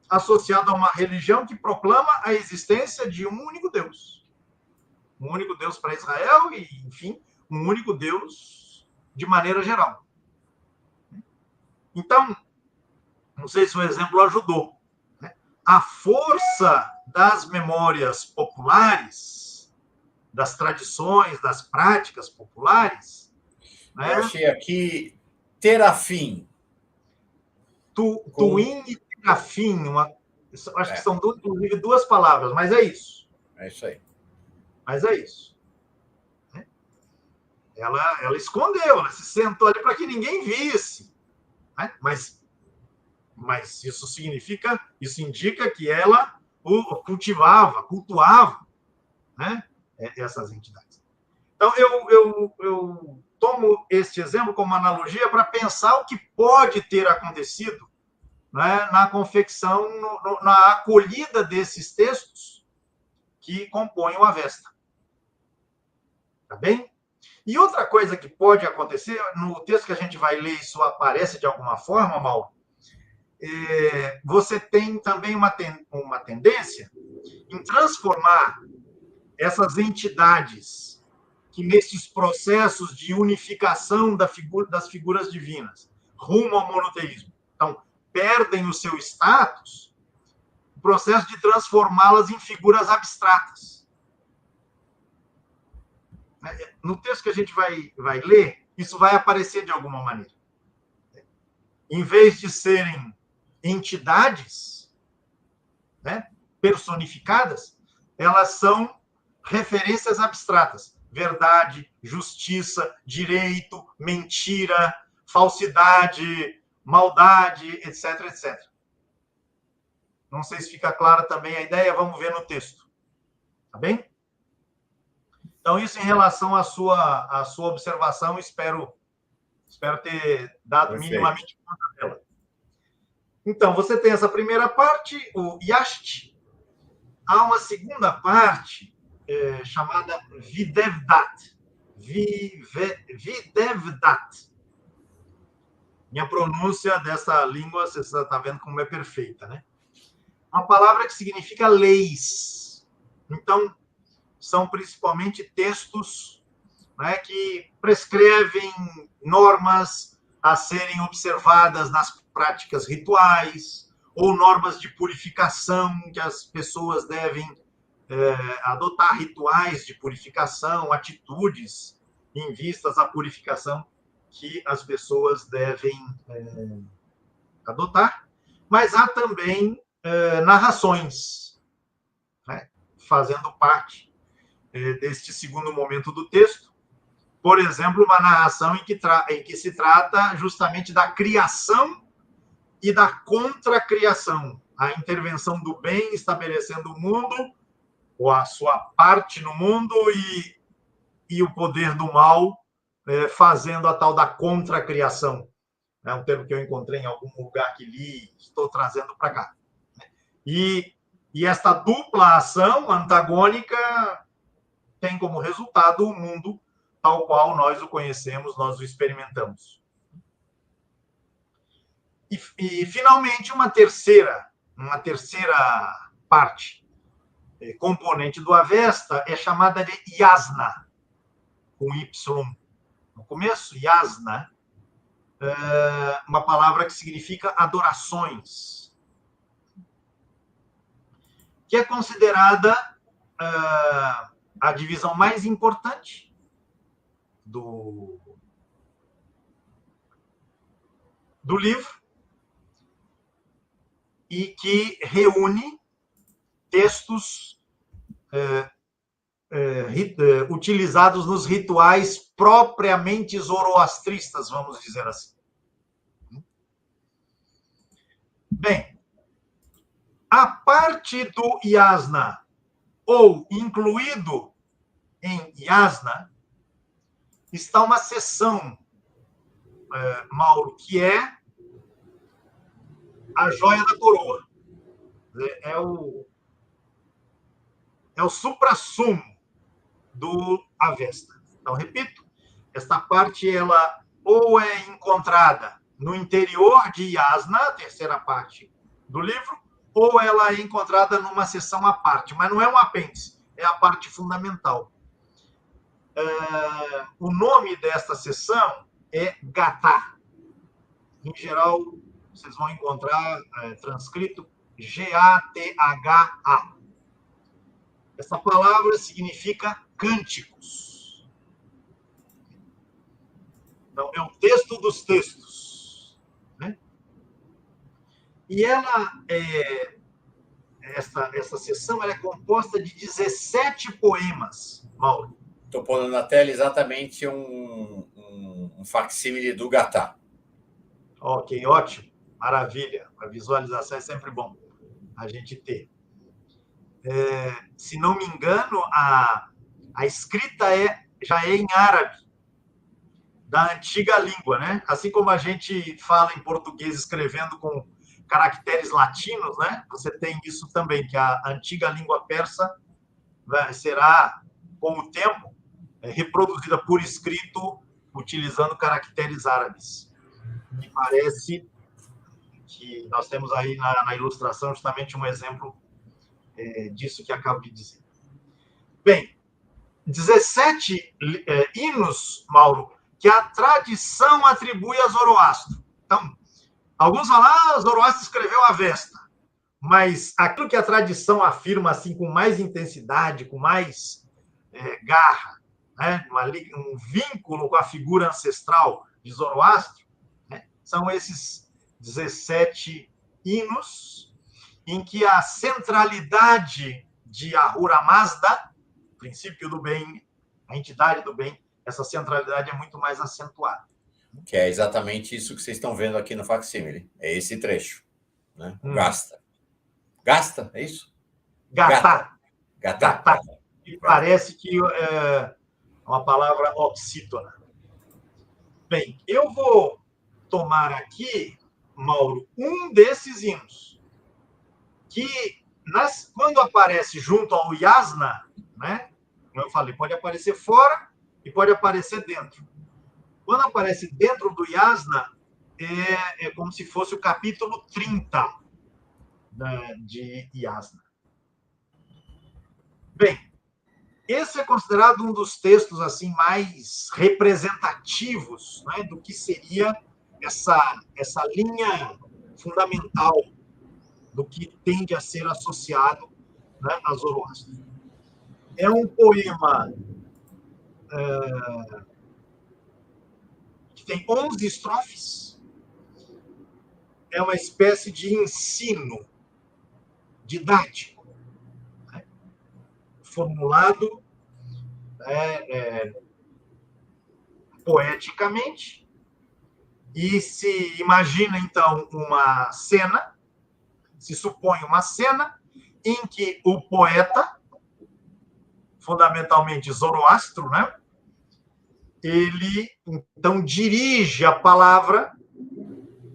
associado a uma religião que proclama a existência de um único Deus. Um único Deus para Israel e, enfim, um único Deus de maneira geral. Então, não sei se o exemplo ajudou. Né? A força das memórias populares, das tradições, das práticas populares. Né? Eu achei aqui terafim. Tuim e terafim, acho que são inclusive duas palavras, mas é isso. É isso aí. Mas é isso. Ela escondeu, ela se sentou ali para que ninguém visse. Né? Mas isso indica que ela cultivava, cultuava, né? Essas entidades. Então, eu tomo este exemplo como analogia para pensar o que pode ter acontecido, né, na confecção, na acolhida desses textos que compõem o Avesta. Tá bem? E outra coisa que pode acontecer, no texto que a gente vai ler, isso aparece de alguma forma, Mauro, você tem também uma tendência em transformar essas entidades que, nesses processos de unificação das figuras divinas, rumo ao monoteísmo, então, perdem o seu status, o processo de transformá-las em figuras abstratas. No texto que a gente vai ler, isso vai aparecer de alguma maneira. Em vez de serem entidades, né, personificadas, elas são referências abstratas. Verdade, justiça, direito, mentira, falsidade, maldade, etc, etc. Não sei se fica clara também a ideia, vamos ver no texto. Tá bem? Então, isso em relação à sua observação, espero ter dado minimamente conta dela. Então, você tem essa primeira parte, o Yasht. Há uma segunda parte chamada Videvdat. Videvdat. Minha pronúncia dessa língua, você está vendo como é perfeita, né? Uma palavra que significa leis. Então, são principalmente textos, né, que prescrevem normas a serem observadas nas práticas rituais, ou normas de purificação que as pessoas devem adotar, rituais de purificação, atitudes em vistas à purificação que as pessoas devem adotar. Mas há também narrações, né, fazendo parte deste segundo momento do texto. Por exemplo, uma narração em que se trata justamente da criação e da contracriação, a intervenção do bem estabelecendo o mundo, ou a sua parte no mundo, e o poder do mal fazendo a tal da contracriação. É um termo que eu encontrei em algum lugar que li, estou trazendo para cá. E esta dupla ação antagônica tem como resultado o mundo tal qual nós o conhecemos, nós o experimentamos. E finalmente, uma terceira parte, componente do Avesta, é chamada de Yasna, com Y no começo, yasna, uma palavra que significa adorações, que é considerada a divisão mais importante do livro e que reúne textos utilizados nos rituais propriamente zoroastristas, vamos dizer assim. Bem, a parte do yasna, ou incluído em yasna, está uma seção, Mauro, que é a joia da coroa. É o suprassumo do Avesta. Então, repito, esta parte ela ou é encontrada no interior de Yasna, a terceira parte do livro, ou ela é encontrada numa seção à parte, mas não é um apêndice, é a parte fundamental. O nome desta seção é Gatha. Em geral, vocês vão encontrar transcrito Gatha. Essa palavra significa cânticos. Então, é o texto dos textos. Né? E essa seção é composta de 17 poemas, Mauro. Estou pondo na tela exatamente um facsímile do Gatha. Ok, ótimo. Maravilha. A visualização é sempre bom a gente ter. Se não me engano, a escrita já é em árabe, da antiga língua, né? Assim como a gente fala em português escrevendo com caracteres latinos, né? Você tem isso também, que a antiga língua persa será, com o tempo, reproduzida por escrito utilizando caracteres árabes. Me parece que nós temos aí na ilustração justamente um exemplo disso que acabo de dizer. Bem, 17 hinos, Mauro, que a tradição atribui a Zoroastro. Então, alguns falam, Zoroastro escreveu a Avesta, mas aquilo que a tradição afirma assim com mais intensidade, com mais garra, né, um vínculo com a figura ancestral de Zoroastro, né, são esses 17 hinos em que a centralidade de Ahura Mazda, o princípio do bem, a entidade do bem, essa centralidade é muito mais acentuada. Que é exatamente isso que vocês estão vendo aqui no facsímile. É esse trecho. Né? Gasta. Gasta, é isso? Gatha. Gatha. E parece que é uma palavra oxítona. Bem, eu vou tomar aqui, Mauro, um desses hinos, que quando aparece junto ao yasna, né, como eu falei, pode aparecer fora e pode aparecer dentro. Quando aparece dentro do yasna, é como se fosse o capítulo 30 de yasna. Bem, esse é considerado um dos textos assim mais representativos, né, do que seria essa linha fundamental do que tende a ser associado, né, a Zoroastro. É um poema que tem 11 estrofes, é uma espécie de ensino didático, né, formulado poeticamente, e se imagina, então, uma cena, se supõe uma cena em que o poeta, fundamentalmente Zoroastro, né, ele, então, dirige a palavra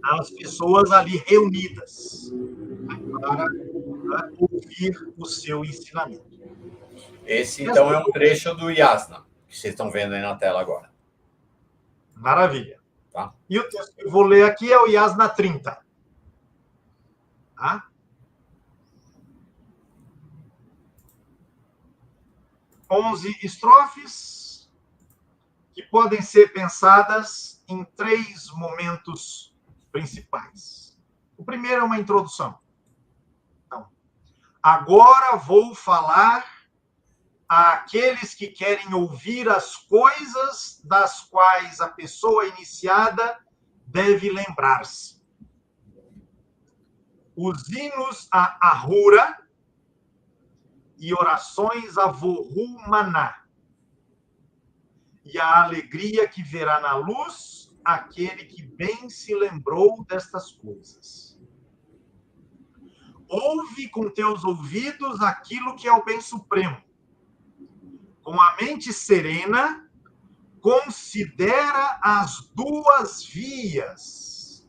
às pessoas ali reunidas para ouvir o seu ensinamento. Esse, então, é um trecho do Yasna, que vocês estão vendo aí na tela agora. Maravilha. Tá? E o texto que eu vou ler aqui é o Yasna 30. Tá? 11 estrofes que podem ser pensadas em 3 momentos principais. O primeiro é uma introdução. Então, agora vou falar àqueles que querem ouvir as coisas das quais a pessoa iniciada deve lembrar-se. Os hinos a Ahura e orações a Vohu Maná. E a alegria que verá na luz aquele que bem se lembrou destas coisas. Ouve com teus ouvidos aquilo que é o bem supremo. Com a mente serena, considera as 2 vias,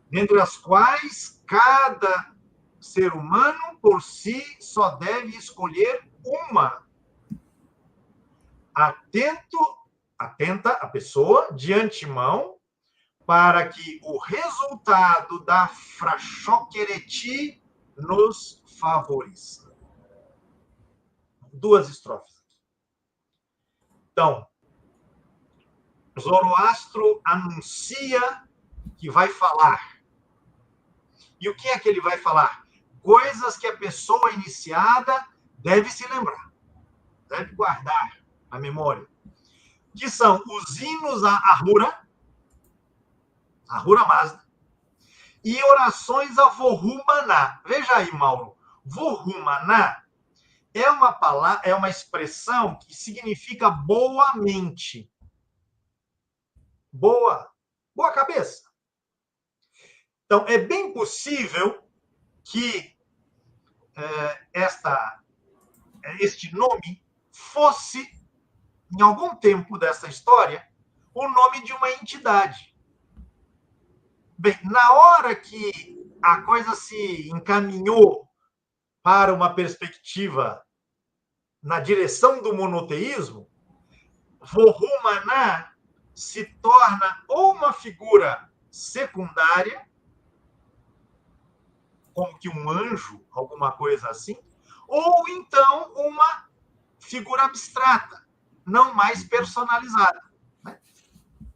dentre as quais cada ser humano por si só deve escolher uma. Atenta a pessoa de antemão para que o resultado da Frachoquereti nos favoreça. 2 estrofes. Então, Zoroastro anuncia que vai falar. E o que é que ele vai falar? Coisas que a pessoa iniciada deve se lembrar, deve guardar a memória, que são os hinos a Ahura Mazda, e orações a Vohu Maná. Veja aí, Mauro, Vohu Maná é uma palavra, é uma expressão que significa boa mente, boa cabeça. Então, é bem possível que este nome fosse, em algum tempo dessa história, o nome de uma entidade. Bem, na hora que a coisa se encaminhou para uma perspectiva na direção do monoteísmo, Vohu Maná se torna ou uma figura secundária, como que um anjo, alguma coisa assim, ou então uma figura abstrata, não mais personalizada.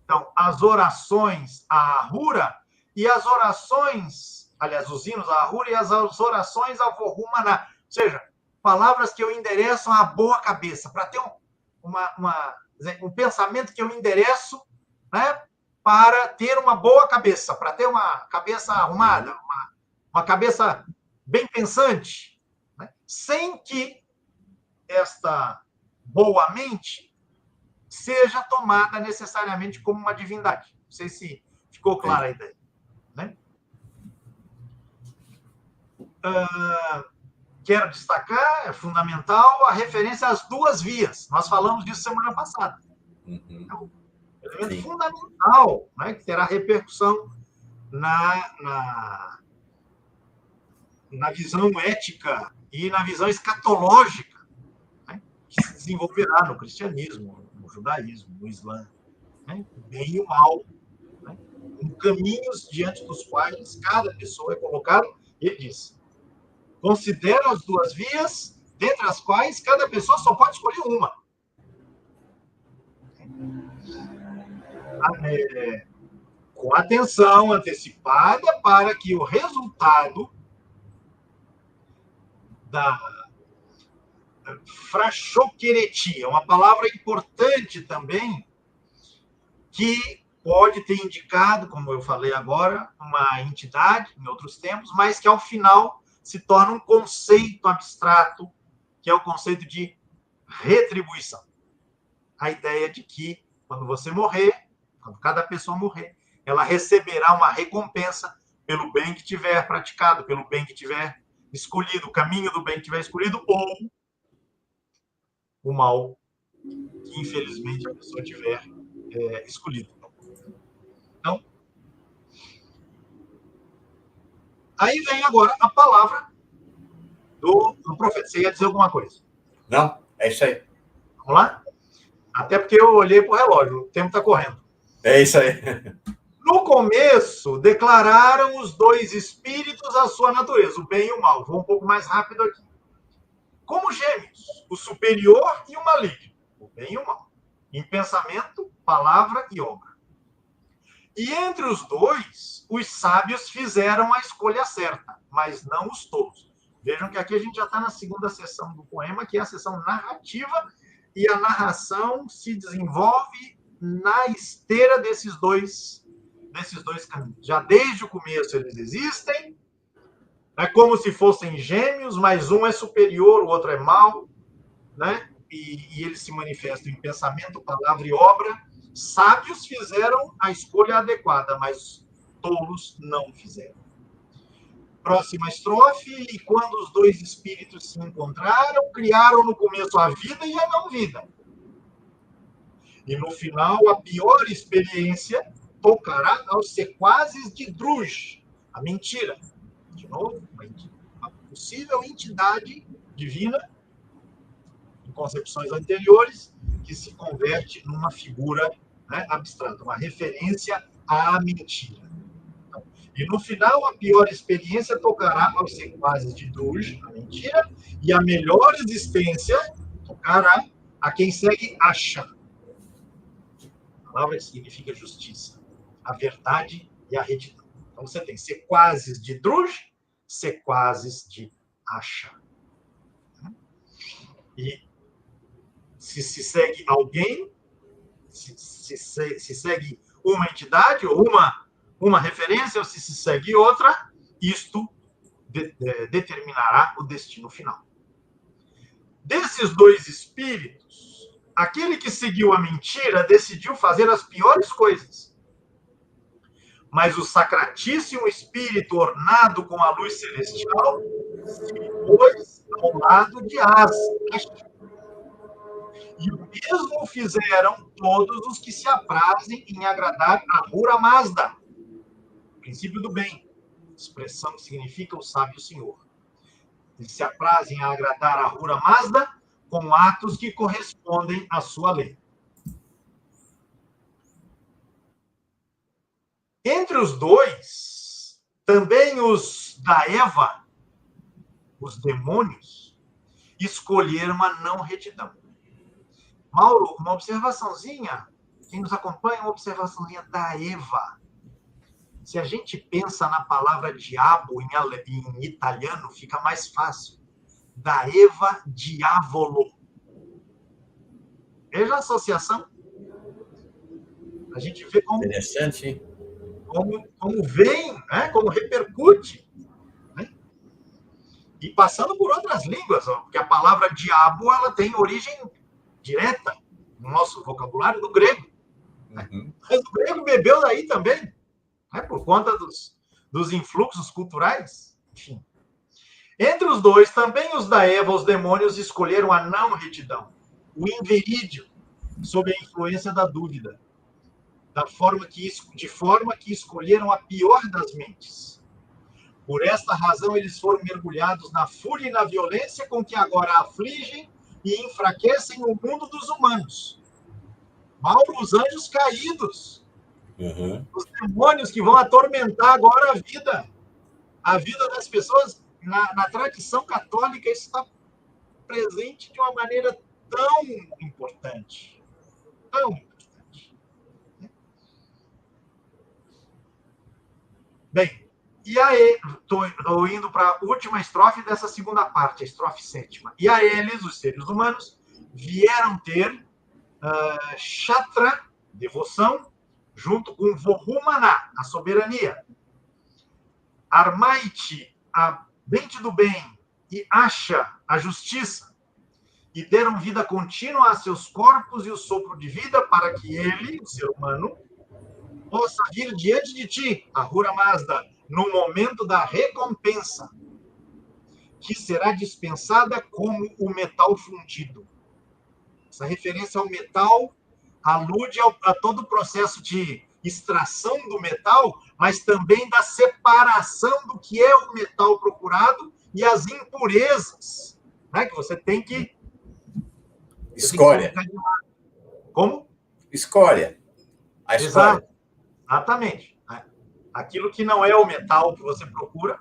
Então, as orações a Ahura e as orações, aliás, os hinos a Ahura e as orações a Vohu Maná. Ou seja, palavras que eu endereço a boa cabeça, para ter um pensamento que eu endereço, né, para ter uma boa cabeça, para ter uma cabeça arrumada, uma cabeça bem pensante, né, sem que esta boa mente seja tomada necessariamente como uma divindade. Não sei se ficou clara a ideia. Né? Quero destacar, é fundamental, a referência às 2 vias. Nós falamos disso semana passada. É um elemento fundamental, né, que terá repercussão na visão ética e na visão escatológica, né, que se desenvolverá no cristianismo, no judaísmo, no islã. Né, o bem e o mal. Né, caminhos diante dos quais cada pessoa é colocada. Ele diz: considera as 2 vias, dentre as quais cada pessoa só pode escolher uma. Com atenção antecipada para que o resultado da Frachoquereti, é uma palavra importante também, que pode ter indicado, como eu falei agora, uma entidade, em outros tempos, mas que ao final se torna um conceito abstrato, que é o conceito de retribuição. A ideia de que, quando você morrer, quando cada pessoa morrer, ela receberá uma recompensa pelo bem que tiver praticado, pelo bem que tiver escolhido, o caminho do bem que tiver escolhido, ou o mal que, infelizmente, a pessoa tiver escolhido. Então, aí vem agora a palavra do profeta. Você ia dizer alguma coisa? Não, é isso aí. Vamos lá? Até porque eu olhei para o relógio, o tempo está correndo. É isso aí. No começo, declararam os 2 espíritos a sua natureza, o bem e o mal. Vou um pouco mais rápido aqui. Como gêmeos, o superior e o maligno, o bem e o mal. em pensamento, palavra e obra. E entre os dois, os sábios fizeram a escolha certa, mas não os tolos. Vejam que aqui a gente já está na segunda seção do poema, que é a seção narrativa, e a narração se desenvolve na esteira desses dois caminhos. Já desde o começo eles existem, é como se fossem gêmeos, mas um é superior, o outro é mau, né? E eles se manifestam em pensamento, palavra e obra. Sábios fizeram a escolha adequada, mas tolos não fizeram. Próxima estrofe: e quando os dois espíritos se encontraram, criaram no começo a vida e a não vida. E no final, a pior experiência tocará aos sequazes de Druj, a mentira. De novo, uma possível entidade divina, em concepções anteriores, que se converte numa figura, né, abstrata, uma referência à mentira. Então, e no final, a pior experiência tocará aos sequazes de Druj, a mentira, e a melhor existência tocará a quem segue Asha. A palavra que significa justiça, a verdade e a retidão. Então você tem sequazes de Druj, sequazes de Asha. E se segue alguém, se segue uma entidade ou uma referência, ou se segue outra, isto determinará o destino final. Desses dois espíritos, aquele que seguiu a mentira decidiu fazer as piores coisas. Mas o sacratíssimo espírito ornado com a luz celestial se pôs ao lado de Asha. E o mesmo fizeram todos os que se aprazem em agradar a Ahura Mazda, princípio do bem, expressão que significa o sábio senhor. Eles se aprazem a agradar a Ahura Mazda com atos que correspondem à sua lei. Entre os dois, também os da Eva, os demônios, escolheram a não retidão. Mauro, uma observaçãozinha, quem nos acompanha, uma observaçãozinha da Eva. Se a gente pensa na palavra diabo em italiano, fica mais fácil. Da Eva, diavolo. Veja a associação. A gente vê como... Interessante, hein? Como vem, né? Como repercute. Né? E passando por outras línguas, porque a palavra diabo ela tem origem direta no nosso vocabulário do grego. Uhum. Mas o grego bebeu daí também, né? Por conta dos influxos culturais. Enfim. Entre os dois, também os da Eva, os demônios, escolheram a não retidão, o inverídio, sob a influência da dúvida, de forma que escolheram a pior das mentes. Por esta razão, eles foram mergulhados na fúria e na violência com que agora afligem e enfraquecem o mundo dos humanos. Mauro, os anjos caídos, os demônios que vão atormentar agora a vida das pessoas. Na tradição católica, isso está presente de uma maneira tão importante. Tão importante. Bem, e aí, estou indo para a última estrofe dessa segunda parte, a estrofe 7ª. E a eles, os seres humanos, vieram ter Shatra, devoção, junto com Vohumana, a soberania, Armaiti, a mente do bem, e Asha, a justiça, e deram vida contínua a seus corpos e o sopro de vida para que ele, o ser humano, possa vir diante de ti, Ahura Mazda, no momento da recompensa, que será dispensada como o metal fundido. Essa referência ao metal alude a todo o processo de extração do metal, mas também da separação do que é o metal procurado e as impurezas, né, que você tem que... Escória. Como? Escória. A escória. Exatamente. Aquilo que não é o metal que você procura,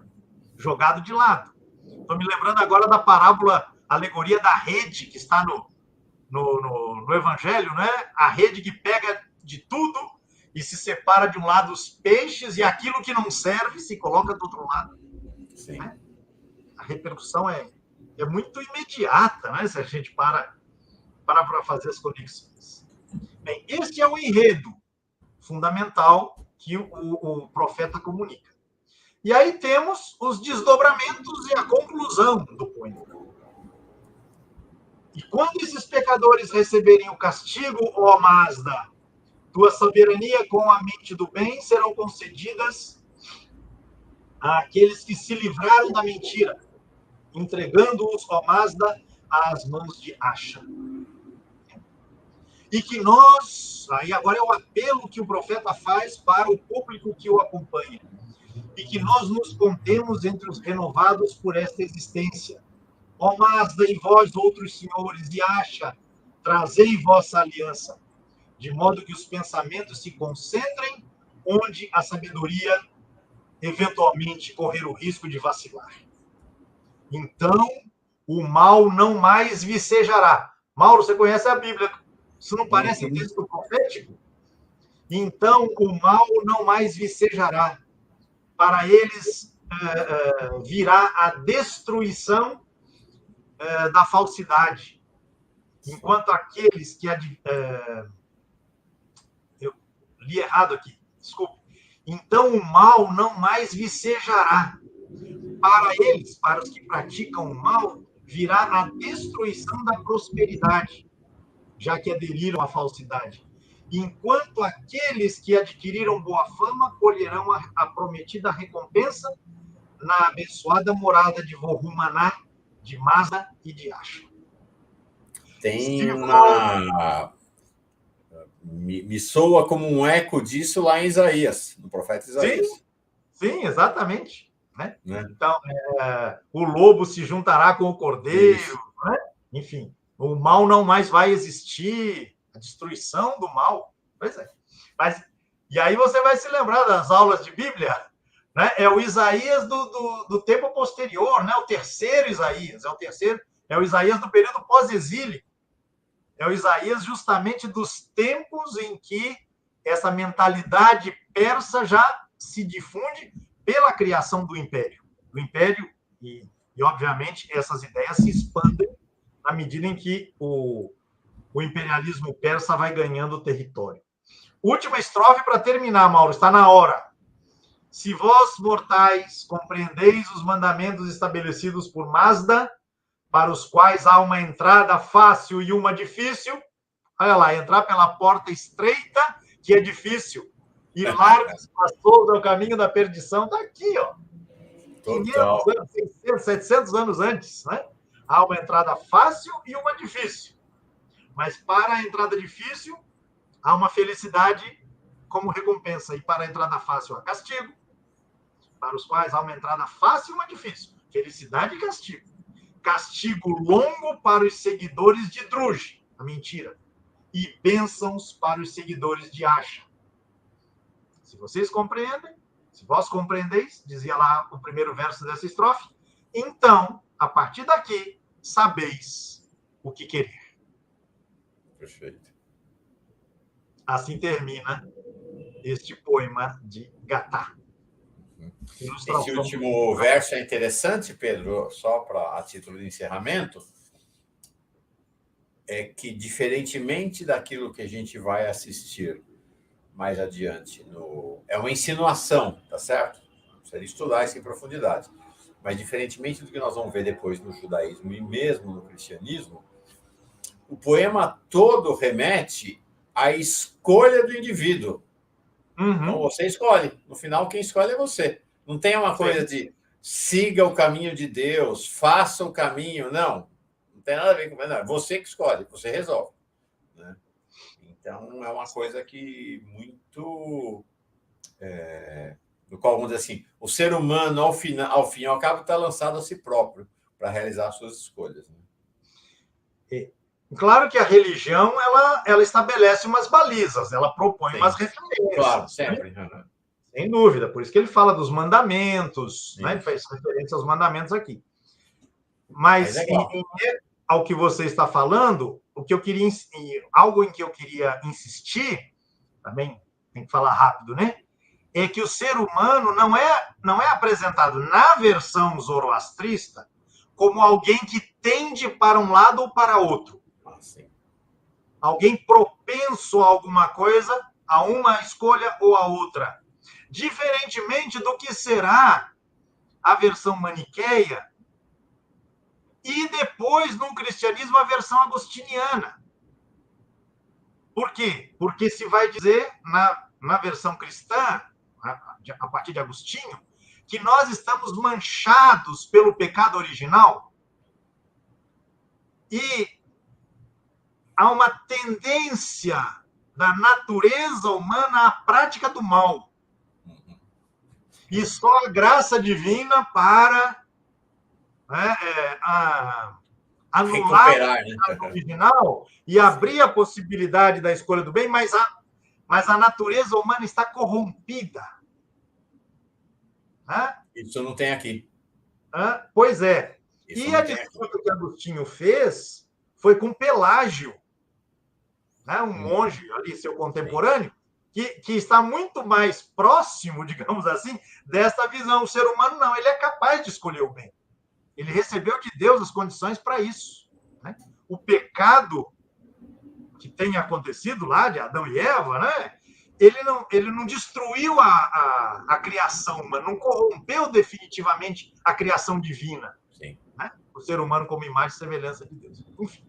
jogado de lado. Estou me lembrando agora da parábola, alegoria da rede, que está no no Evangelho, né? A rede que pega de tudo e se separa de um lado os peixes e aquilo que não serve se coloca do outro lado. Sim. Né? A repercussão é muito imediata, né? Se a gente para fazer as conexões. Bem, este é o enredo fundamental que o profeta comunica. E aí temos os desdobramentos e a conclusão do poema. E quando esses pecadores receberem o castigo, ó Mazda, tua soberania com a mente do bem serão concedidas àqueles que se livraram da mentira, entregando-os, ó Mazda, às mãos de Asha. E que nós, aí agora é o apelo que o profeta faz para o público que o acompanha, e que nós nos contemos entre os renovados por esta existência. Ó Mazda e vós, outros senhores, e Asha, trazei vossa aliança, de modo que os pensamentos se concentrem onde a sabedoria eventualmente correr o risco de vacilar. Então, o mal não mais vicejará. Mauro, você conhece a Bíblia? Isso não parece um texto profético? Então, o mal não mais vicejará. Para eles virá a destruição da falsidade. Enquanto aqueles que... eu li errado aqui, desculpe. Então, o mal não mais vicejará. Para eles, para os que praticam o mal, virá a destruição da prosperidade, já que aderiram à falsidade. Enquanto aqueles que adquiriram boa fama colherão a prometida recompensa na abençoada morada de Vohumaná, de Mazda e de Asha. Tem uma... Me soa como um eco disso lá em Isaías, no profeta Isaías. Sim, exatamente. Né? Então, o lobo se juntará com o cordeiro, né? Enfim, o mal não mais vai existir, a destruição do mal. Pois é. E aí você vai se lembrar das aulas de Bíblia, né? É o Isaías do tempo posterior, né? O terceiro Isaías, é o Isaías do período pós-exílio. É o Isaías justamente dos tempos em que essa mentalidade persa já se difunde pela criação do Império. E obviamente, essas ideias se expandem na medida em que o imperialismo persa vai ganhando território. Última estrofe para terminar, Mauro, está na hora. Se vós, mortais, compreendeis os mandamentos estabelecidos por Mazda, para os quais há uma entrada fácil e uma difícil, olha lá, entrar pela porta estreita, que é difícil, e largos passos ao caminho da perdição, está aqui, ó. 500 anos, 600, 700 anos antes, né? Há uma entrada fácil e uma difícil. Mas para a entrada difícil, há uma felicidade como recompensa. E para a entrada fácil, há castigo. Para os quais há uma entrada fácil e uma difícil. Felicidade e castigo. Castigo longo para os seguidores de Druge, a mentira. E bênçãos para os seguidores de Asha. Se vocês compreendem, se vós compreendeis, dizia lá o primeiro verso dessa estrofe, então, a partir daqui, sabeis o que querer. Perfeito. Assim termina este poema de Gatá. Esse último verso é interessante, Pedro, só a título de encerramento, é que, diferentemente daquilo que a gente vai assistir mais adiante, é uma insinuação, tá certo? Precisa estudar isso em profundidade. Mas, diferentemente do que nós vamos ver depois no judaísmo e mesmo no cristianismo, o poema todo remete à escolha do indivíduo. Então, você escolhe. No final, quem escolhe é você. Não tem uma coisa de siga o caminho de Deus, faça o caminho. Não tem nada a ver com isso. É você que escolhe, você resolve. Né? Então, é uma coisa que muito... no qual, vamos dizer assim, o ser humano, ao fim e ao cabo, está lançado a si próprio para realizar as suas escolhas. Né? Claro que a religião ela estabelece umas balizas, ela propõe umas referências. Claro, sempre. Né? Sem dúvida, por isso que ele fala dos mandamentos, né? Ele faz referência aos mandamentos aqui. Mas ao que você está falando, o que eu queria, algo em que eu queria insistir, também tem que falar rápido, né? É que o ser humano não é apresentado na versão zoroastrista como alguém que tende para um lado ou para outro. Alguém propenso a alguma coisa, a uma escolha ou a outra. Diferentemente do que será a versão maniqueia e depois, no cristianismo, a versão agostiniana. Por quê? Porque se vai dizer, na versão cristã, a partir de Agostinho, que nós estamos manchados pelo pecado original e há uma tendência da natureza humana à prática do mal. E só a graça divina para anular o pecado original e abrir a possibilidade da escolha do bem, mas a natureza humana está corrompida. Isso não tem aqui. Pois é. E a disputa que Agostinho fez foi com Pelágio, um monge ali, seu contemporâneo, que está muito mais próximo, digamos assim, dessa visão. O ser humano não, ele é capaz de escolher o bem. Ele recebeu de Deus as condições para isso. O pecado que tem acontecido lá, de Adão e Eva, ele não destruiu a criação humana, não corrompeu definitivamente a criação divina. Sim. O ser humano como imagem e semelhança de Deus. Enfim.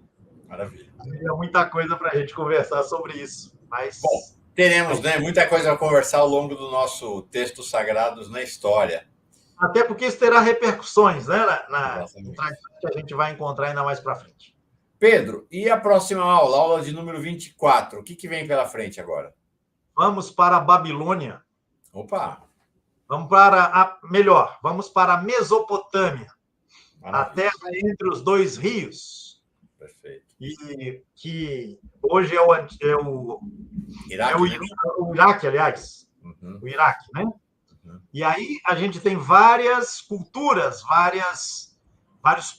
Maravilha. Tem muita coisa para a gente conversar sobre isso. Mas... Bom, teremos muita coisa a conversar ao longo do nosso Textos Sagrados na História. Até porque isso terá repercussões, que a gente vai encontrar ainda mais para frente. Pedro, e a próxima aula de número 24? O que vem pela frente agora? Vamos para a Babilônia. Opa! Vamos para a Mesopotâmia. Maravilha. A terra entre os dois rios. Perfeito. E que hoje é o Iraque, aliás. Uhum. O Iraque, né? Uhum. E aí a gente tem várias culturas, vários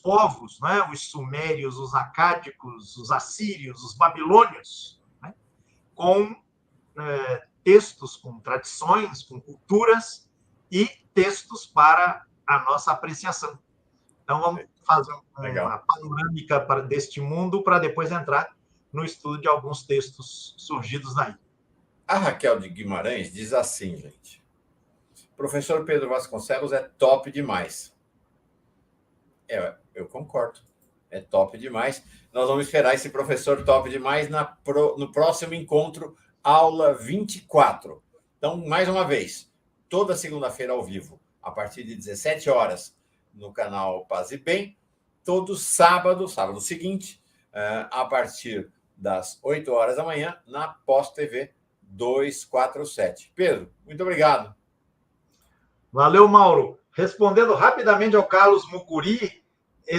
povos, os sumérios, os acádicos, os assírios, os babilônios, com textos, com tradições, com culturas e textos para a nossa apreciação. Então, vamos fazer uma panorâmica deste mundo para depois entrar no estudo de alguns textos surgidos daí. A Raquel de Guimarães diz assim, gente. Professor Pedro Vasconcelos é top demais. Eu concordo. É top demais. Nós vamos esperar esse professor top demais no próximo encontro, aula 24. Então, mais uma vez, toda segunda-feira ao vivo, a partir de 17 horas, no canal Paz e Bem. Todo sábado seguinte, a partir das 8 horas da manhã, na Pós-TV 247. Pedro, muito obrigado. Valeu, Mauro. Respondendo rapidamente ao Carlos Mucuri,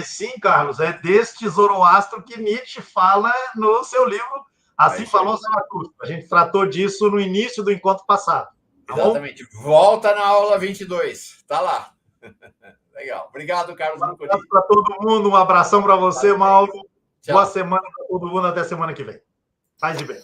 sim, Carlos, é deste Zoroastro que Nietzsche fala no seu livro Assim Falou Zaratustra. A gente tratou disso no início do encontro passado. Tá Exatamente. Bom? Volta na aula 22. Tá lá. Legal. Obrigado, Carlos Mucuri. Um abraço para todo mundo. Um abração para você, Mauro. Tchau. Boa semana para todo mundo. Até semana que vem. Paz de bem.